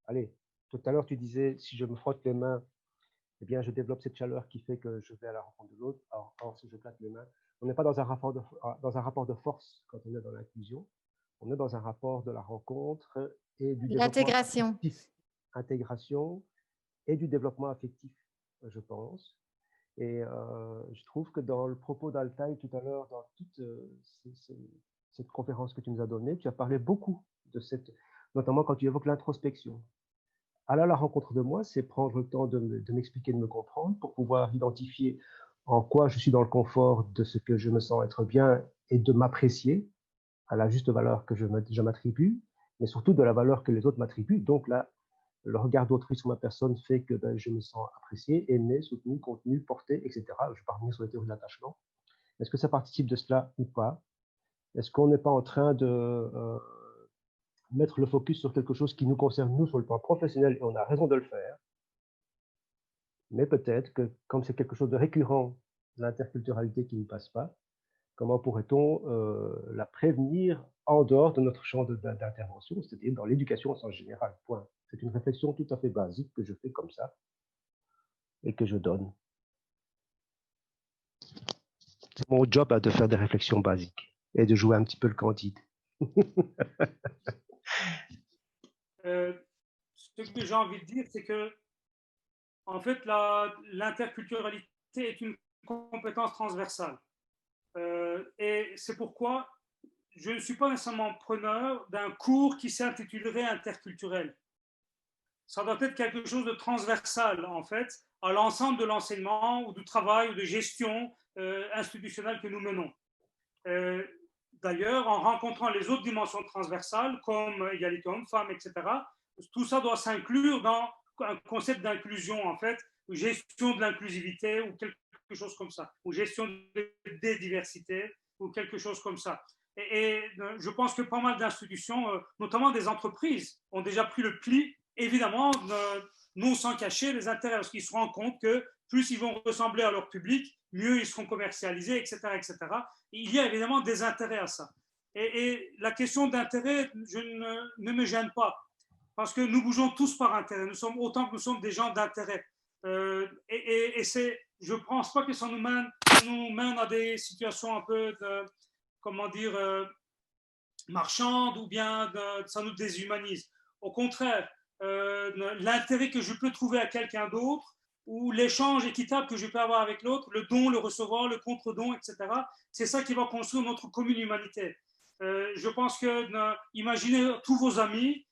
allez, tout à l'heure, tu disais, si je me frotte les mains, eh bien, je développe cette chaleur qui fait que je vais à la rencontre de l'autre. Or, si je claque les mains, on n'est pas dans un rapport de force quand on est dans l'inclusion. On est dans un rapport de la rencontre et du l'intégration. Intégration et du développement affectif, je pense. Et je trouve que dans le propos d'Altaï tout à l'heure, dans toute cette conférence que tu nous as donnée, tu as parlé beaucoup de cette, notamment quand tu évoques l'introspection. Aller à la rencontre de moi, c'est prendre le temps de m'expliquer, de me comprendre, pour pouvoir identifier en quoi je suis dans le confort de ce que je me sens être bien et de m'apprécier à la juste valeur que je m'attribue, mais surtout de la valeur que les autres m'attribuent. Donc là, le regard d'autrui sur ma personne fait que je me sens apprécié, aimé, soutenu, contenu, porté, etc. Je vais pas revenir sur les théories de l'attachement. Est-ce que ça participe de cela ou pas? Est-ce qu'on n'est pas en train de mettre le focus sur quelque chose qui nous concerne, nous, sur le plan professionnel, et on a raison de le faire? Mais peut-être que, comme c'est quelque chose de récurrent, l'interculturalité qui ne passe pas, comment pourrait-on la prévenir en dehors de notre champ d'intervention, c'est-à-dire dans l'éducation en sens général, point. C'est une réflexion tout à fait basique que je fais comme ça et que je donne. C'est mon job de faire des réflexions basiques et de jouer un petit peu le candide. Ce que j'ai envie de dire, c'est que, en fait, l'interculturalité est une compétence transversale. Et c'est pourquoi je ne suis pas nécessairement preneur d'un cours qui s'intitulerait interculturel. Ça doit être quelque chose de transversal, en fait, à l'ensemble de l'enseignement ou du travail ou de gestion institutionnelle que nous menons. D'ailleurs, en rencontrant les autres dimensions transversales, comme égalité homme-femme, etc., tout ça doit s'inclure dans un concept d'inclusion, en fait, ou gestion de l'inclusivité, ou quelque chose comme ça, ou gestion des diversités, ou quelque chose comme ça. Et je pense que pas mal d'institutions, notamment des entreprises, ont déjà pris le pli, évidemment, non sans cacher les intérêts, parce qu'ils se rendent compte que plus ils vont ressembler à leur public, mieux ils seront commercialisés, etc., etc. Il y a évidemment des intérêts à ça. Et la question d'intérêt, je ne me gêne pas, parce que nous bougeons tous par intérêt. Nous sommes autant que nous sommes des gens d'intérêt. Et je ne pense pas que ça nous mène à des situations un peu comment dire, marchandes, ou bien ça nous déshumanise. Au contraire, l'intérêt que je peux trouver à quelqu'un d'autre, ou l'échange équitable que je peux avoir avec l'autre, le don, le recevoir, le contre-don, etc. C'est ça qui va construire notre commune humanité. Je pense que, imaginez tous vos amis,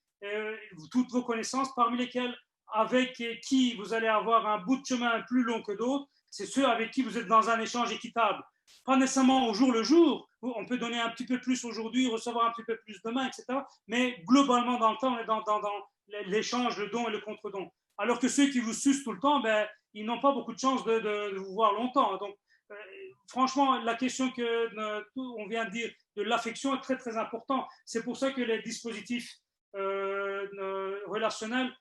toutes vos connaissances, parmi lesquelles, avec qui vous allez avoir un bout de chemin plus long que d'autres, c'est ceux avec qui vous êtes dans un échange équitable. Pas nécessairement au jour le jour, on peut donner un petit peu plus aujourd'hui, recevoir un petit peu plus demain, etc. Mais globalement, dans le temps, on est dans l'échange, le don et le contre-don. Alors que ceux qui vous sucent tout le temps, ben, ils n'ont pas beaucoup de chance de vous voir longtemps. Donc, franchement, la question qu'on vient de dire de l'affection est très, très importante. C'est pour ça que les dispositifs relationnels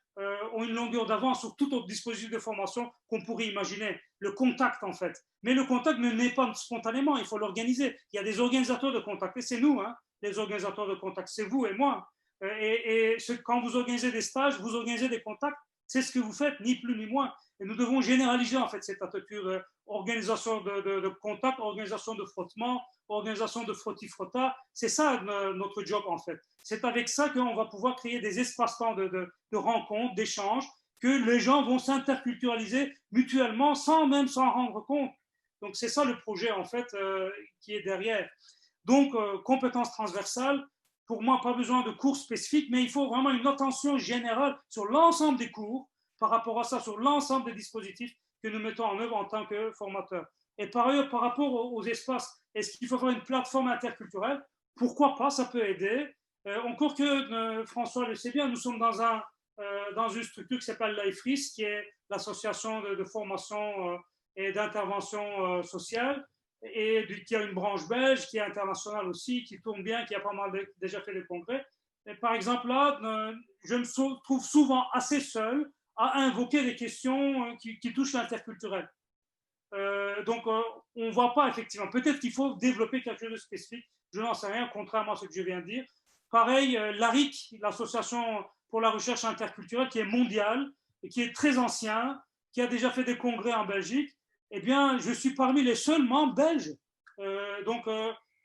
ont une longueur d'avance sur tout autre dispositif de formation qu'on pourrait imaginer. Le contact, en fait. Mais le contact ne naît pas spontanément, il faut l'organiser. Il y a des organisateurs de contact, et c'est nous, hein, les organisateurs de contact, c'est vous et moi. Et quand vous organisez des stages, vous organisez des contacts, c'est ce que vous faites, ni plus ni moins. Et nous devons généraliser en fait cette attitude organisation de contact, organisation de frottement, organisation de frotti-frotta. C'est ça notre job en fait. C'est avec ça qu'on va pouvoir créer des espaces-temps de rencontres, d'échanges, que les gens vont s'interculturaliser mutuellement sans même s'en rendre compte. Donc c'est ça le projet en fait qui est derrière. Donc compétences transversales. Pour moi, pas besoin de cours spécifiques, mais il faut vraiment une attention générale sur l'ensemble des cours, par rapport à ça, sur l'ensemble des dispositifs que nous mettons en œuvre en tant que formateurs. Et par ailleurs, par rapport aux espaces, est-ce qu'il faut faire une plateforme interculturelle? Pourquoi pas, ça peut aider. Encore que François le sait bien, nous sommes dans une structure qui s'appelle l'AIFRIS, qui est l'association de formation et d'intervention sociale, et qui a une branche belge, qui est internationale aussi, qui tourne bien, qui a pas mal déjà fait des congrès. Et par exemple, là, je me trouve souvent assez seul à invoquer des questions qui touchent l'interculturel. Donc, on ne voit pas effectivement. Peut-être qu'il faut développer quelque chose de spécifique. Je n'en sais rien, contrairement à ce que je viens de dire. Pareil, l'ARIC, l'Association pour la recherche interculturelle, qui est mondiale et qui est très ancien, qui a déjà fait des congrès en Belgique. Eh bien, je suis parmi les seuls membres belges. Donc,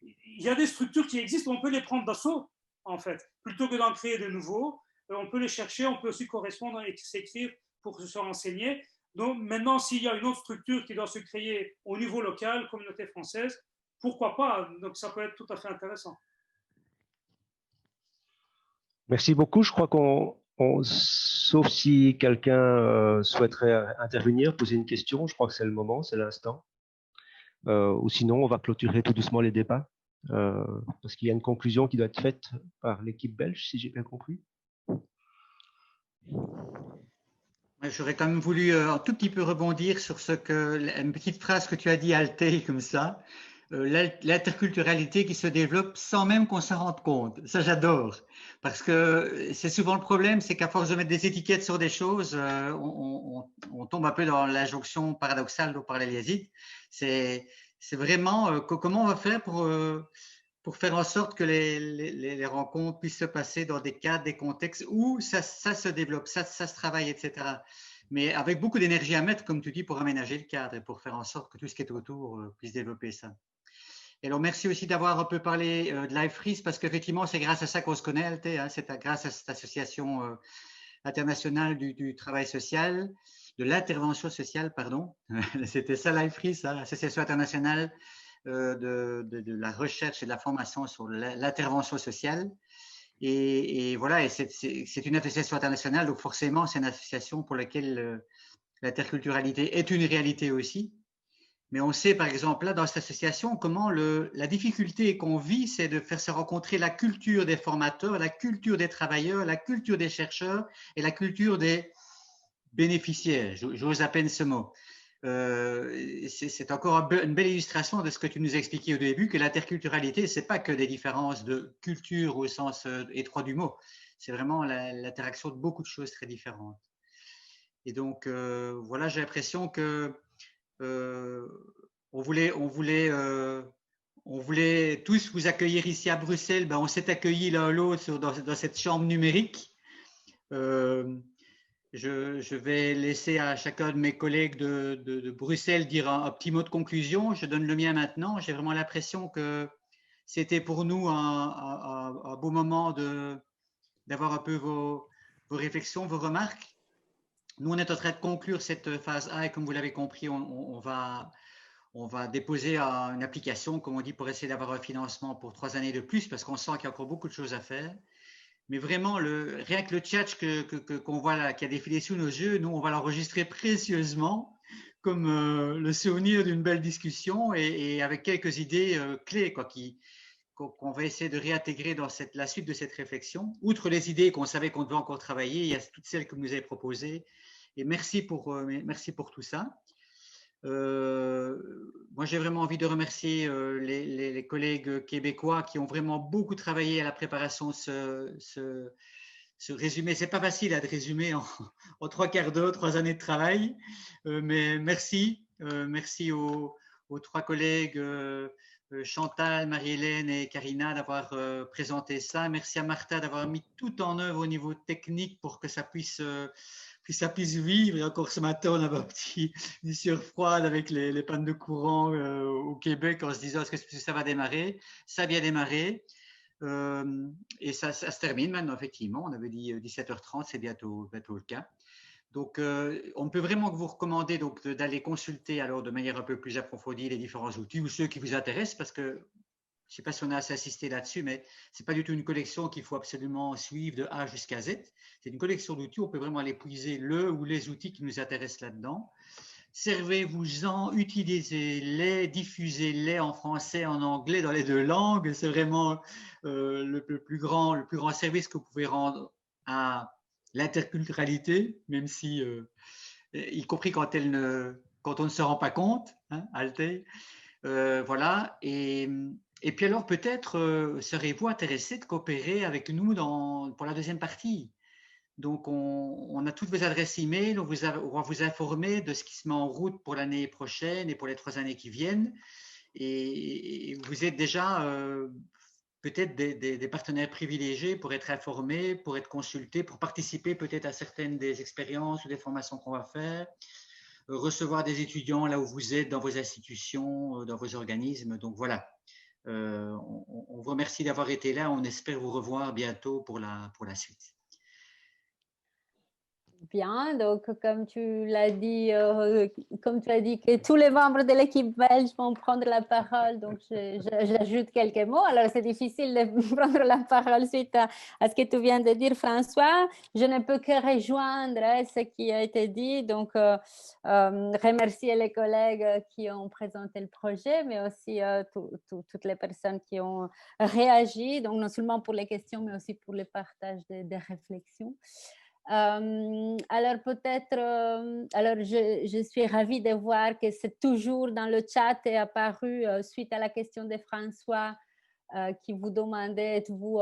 il y a des structures qui existent, on peut les prendre d'assaut, en fait. Plutôt que d'en créer de nouveaux, on peut les chercher, on peut aussi correspondre et s'écrire pour se renseigner. Donc, maintenant, s'il y a une autre structure qui doit se créer au niveau local, communauté française, pourquoi pas? Donc, ça peut être tout à fait intéressant. Merci beaucoup. Je crois sauf si quelqu'un souhaiterait intervenir, poser une question, je crois que c'est le moment, c'est l'instant. Ou sinon, on va clôturer tout doucement les débats, parce qu'il y a une conclusion qui doit être faite par l'équipe belge, si j'ai bien compris. J'aurais quand même voulu un tout petit peu rebondir sur une petite phrase que tu as dit, Altay, comme ça. L'interculturalité qui se développe sans même qu'on s'en rende compte. Ça, j'adore. Parce que c'est souvent le problème, c'est qu'à force de mettre des étiquettes sur des choses, on tombe un peu dans l'injonction paradoxale dont parlait Yazid. C'est vraiment comment on va faire pour faire en sorte que les rencontres puissent se passer dans des cadres, des contextes où ça se développe, ça se travaille, etc. Mais avec beaucoup d'énergie à mettre, comme tu dis, pour aménager le cadre et pour faire en sorte que tout ce qui est autour puisse développer ça. Et alors, merci aussi d'avoir un peu parlé de l'AIFRIS, parce qu'effectivement, c'est grâce à ça qu'on se connaît, Altay, hein, c'est grâce à cette association internationale du travail social, de l'intervention sociale, pardon. C'était ça l'AIFRIS, hein, l'association internationale de la recherche et de la formation sur l'intervention sociale. Et voilà, et c'est une association internationale, donc forcément, c'est une association pour laquelle l'interculturalité est une réalité aussi. Mais on sait, par exemple, là, dans cette association, comment la difficulté qu'on vit, c'est de faire se rencontrer la culture des formateurs, la culture des travailleurs, la culture des chercheurs et la culture des bénéficiaires. J'ose à peine ce mot. C'est encore une belle illustration de ce que tu nous expliquais au début, que l'interculturalité, ce n'est pas que des différences de culture au sens étroit du mot. C'est vraiment l'interaction de beaucoup de choses très différentes. Et donc, voilà, j'ai l'impression que on voulait tous vous accueillir ici à Bruxelles. Ben, on s'est accueillis l'un l'autre dans cette chambre numérique. Je vais laisser à chacun de mes collègues de Bruxelles dire un petit mot de conclusion. Je donne le mien maintenant. J'ai vraiment l'impression que c'était pour nous un beau moment d'avoir un peu vos réflexions, vos remarques. Nous, on est en train de conclure cette phase A et comme vous l'avez compris, on va déposer une application, comme on dit, pour essayer d'avoir un financement pour 3 années de plus parce qu'on sent qu'il y a encore beaucoup de choses à faire. Mais vraiment, rien que le chat qu'on voit là, qui a défilé sous nos yeux, nous, on va l'enregistrer précieusement comme le souvenir d'une belle discussion et avec quelques idées clés qu'on va essayer de réintégrer dans la suite de cette réflexion. Outre les idées qu'on savait qu'on devait encore travailler, il y a toutes celles que vous nous avez proposées. Et merci pour tout ça. Moi, j'ai vraiment envie de remercier les collègues québécois qui ont vraiment beaucoup travaillé à la préparation de ce résumé. C'est pas facile de résumer en 3 quarts d'heure, 3 années de travail, mais merci. Merci aux 3 collègues Chantal, Marie-Hélène et Karina d'avoir présenté ça. Merci à Martha d'avoir mis tout en œuvre au niveau technique pour que ça puisse vivre. Et encore ce matin, on avait une sueur froide avec les pannes de courant au Québec en se disant est-ce que ça va démarrer? Ça a bien démarré. Et ça se termine maintenant, effectivement. On avait dit 17h30, c'est bientôt le cas. Donc, on peut vraiment vous recommander d'aller consulter alors de manière un peu plus approfondie les différents outils ou ceux qui vous intéressent parce que je ne sais pas si on a assez insisté là-dessus, mais ce n'est pas du tout une collection qu'il faut absolument suivre de A jusqu'à Z. C'est une collection d'outils, on peut vraiment aller puiser le ou les outils qui nous intéressent là-dedans. Servez-vous-en, utilisez-les, diffusez-les en français, en anglais, dans les 2 langues. C'est vraiment le plus grand service que vous pouvez rendre à l'interculturalité, même si, y compris quand on ne se rend pas compte, hein, Altay. Voilà. Et puis alors, peut-être serez-vous intéressé de coopérer avec nous pour la deuxième partie. Donc, on a toutes vos adresses e-mail, on va vous informer de ce qui se met en route pour l'année prochaine et pour les 3 années qui viennent. Et vous êtes déjà peut-être des partenaires privilégiés pour être informés, pour être consultés, pour participer peut-être à certaines des expériences ou des formations qu'on va faire, recevoir des étudiants là où vous êtes, dans vos institutions, dans vos organismes. Donc voilà, on vous remercie d'avoir été là. On espère vous revoir bientôt pour la suite. Bien, donc comme tu l'as dit, que tous les membres de l'équipe belge vont prendre la parole, donc j'ajoute quelques mots. Alors c'est difficile de prendre la parole suite à ce que tu viens de dire, François. Je ne peux que rejoindre ce qui a été dit, donc remercier les collègues qui ont présenté le projet, mais aussi toutes les personnes qui ont réagi, donc non seulement pour les questions, mais aussi pour le partage des réflexions. Alors peut-être, je suis ravie de voir que c'est toujours dans le chat est apparu suite à la question de François qui vous demandait êtes-vous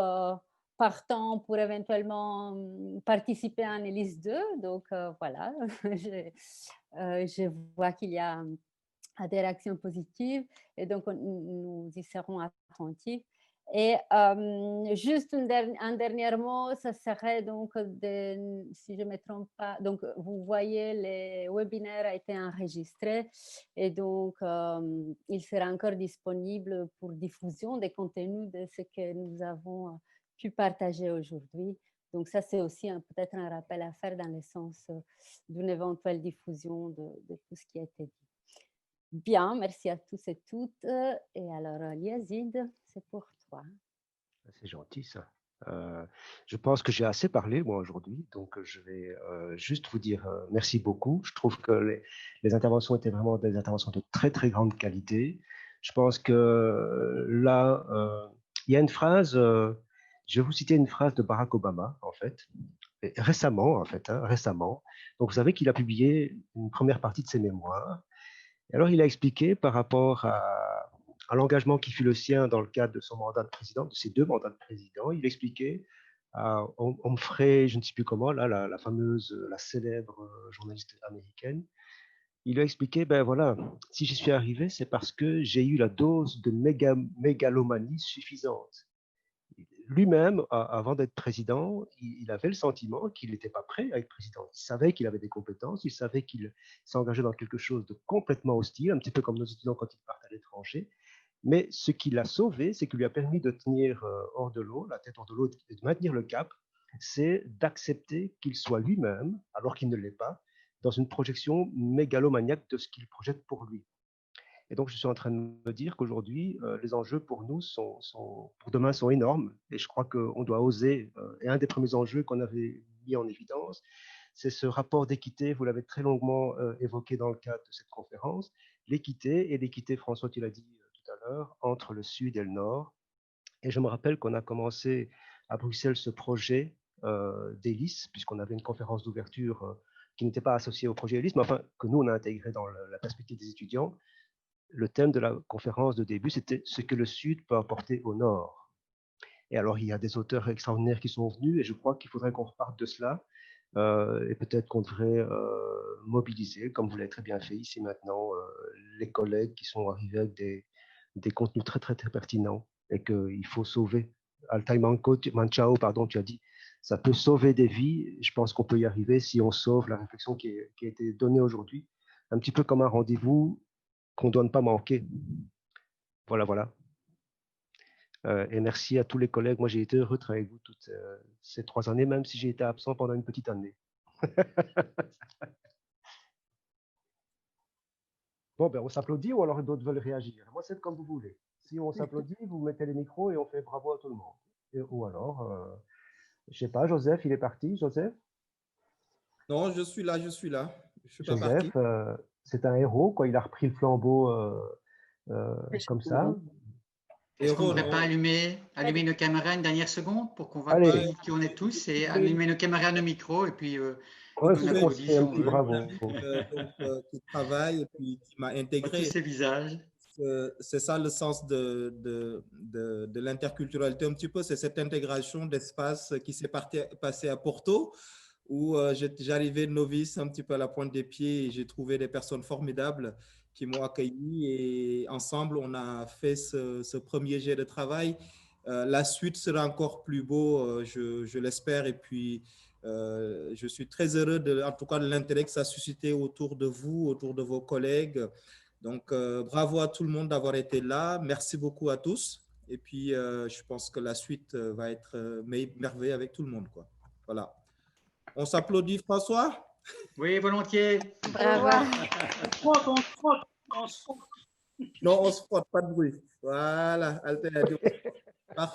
partant pour éventuellement participer à ELIS 2, donc voilà, je vois qu'il y a des réactions positives et donc nous y serons attentifs. Et juste un dernier mot, ça serait donc, si je ne me trompe pas, donc vous voyez, le webinaire a été enregistré et donc il sera encore disponible pour diffusion des contenus de ce que nous avons pu partager aujourd'hui. Donc ça, c'est aussi peut-être un rappel à faire dans le sens d'une éventuelle diffusion de tout ce qui a été dit. Bien, merci à tous et toutes. Et alors, Yazid, c'est pour toi. C'est gentil, ça. Je pense que j'ai assez parlé, moi, aujourd'hui. Donc, je vais juste vous dire merci beaucoup. Je trouve que les interventions étaient vraiment des interventions de très, très grande qualité. Je pense que là, il y a une phrase, je vais vous citer une phrase de Barack Obama, en fait, récemment. Donc, vous savez qu'il a publié une première partie de ses mémoires. Et alors, il a expliqué par rapport à l'engagement qui fut le sien dans le cadre de son mandat de président, de ses 2 mandats de président. Il expliquait à Humphrey, je ne sais plus comment, là, la célèbre journaliste américaine, il a expliqué, ben voilà, si j'y suis arrivé, c'est parce que j'ai eu la dose de mégalomanie suffisante. Lui-même, avant d'être président, il avait le sentiment qu'il n'était pas prêt à être président. Il savait qu'il avait des compétences, il savait qu'il s'engageait dans quelque chose de complètement hostile, un petit peu comme nos étudiants quand ils partent à l'étranger. Mais ce qui l'a sauvé, c'est qu'il lui a permis de tenir hors de l'eau, la tête hors de l'eau, et de maintenir le cap c'est d'accepter qu'il soit lui-même, alors qu'il ne l'est pas, dans une projection mégalomaniaque de ce qu'il projette pour lui. Et donc, je suis en train de me dire qu'aujourd'hui, les enjeux pour nous pour demain sont énormes. Et je crois qu'on doit oser. Et un des premiers enjeux qu'on avait mis en évidence, c'est ce rapport d'équité. Vous l'avez très longuement évoqué dans le cadre de cette conférence. L'équité, François, tu l'as dit tout à l'heure, entre le Sud et le Nord. Et je me rappelle qu'on a commencé à Bruxelles ce projet d'hélice, puisqu'on avait une conférence d'ouverture qui n'était pas associée au projet hélice, mais enfin que nous, on a intégré dans la perspective des étudiants. Le thème de la conférence de début, c'était ce que le Sud peut apporter au Nord. Et alors, il y a des auteurs extraordinaires qui sont venus, et je crois qu'il faudrait qu'on reparte de cela, et peut-être qu'on devrait mobiliser, comme vous l'avez très bien fait ici maintenant, les collègues qui sont arrivés avec des contenus très, très, très pertinents, et qu'il faut sauver. Altai Manchao, pardon, tu as dit, ça peut sauver des vies. Je pense qu'on peut y arriver si on sauve la réflexion qui a été donnée aujourd'hui, un petit peu comme un rendez-vous qu'on ne doit pas manquer. Voilà, voilà. Et merci à tous les collègues. Moi, j'ai été heureux de travailler avec vous toutes ces 3 années, même si j'ai été absent pendant une petite année. Bon, ben, on s'applaudit ou alors d'autres veulent réagir. Moi, c'est comme vous voulez. Si on s'applaudit, vous mettez les micros et on fait bravo à tout le monde. Ou alors, je ne sais pas, Joseph, il est parti, Joseph? Non, je suis là, je suis là. Je suis Joseph, c'est un héros, quoi. Il a repris le flambeau comme ça. Est-ce qu'on ne devrait pas allumer nos caméras une dernière seconde pour qu'on voit qui on est tous et allumer nos caméras, nos micros et puis on applaudit si on veut. Bravo. Qui travaille et puis qui m'a intégré. Tous ces visages. C'est ça le sens de l'interculturalité un petit peu, c'est cette intégration d'espace qui s'est passé à Porto, où j'arrivais novice un petit peu à la pointe des pieds et j'ai trouvé des personnes formidables qui m'ont accueilli et ensemble, on a fait ce premier jet de travail. La suite sera encore plus beau, je l'espère, et puis je suis très heureux en tout cas de l'intérêt que ça a suscité autour de vous, autour de vos collègues. Donc, bravo à tout le monde d'avoir été là. Merci beaucoup à tous. Et puis, je pense que la suite va être merveilleuse avec tout le monde, quoi. Voilà. On s'applaudit, François? Oui, volontiers. Bravo. On se frotte. Non, on se frotte, pas de bruit. Voilà. Parfait.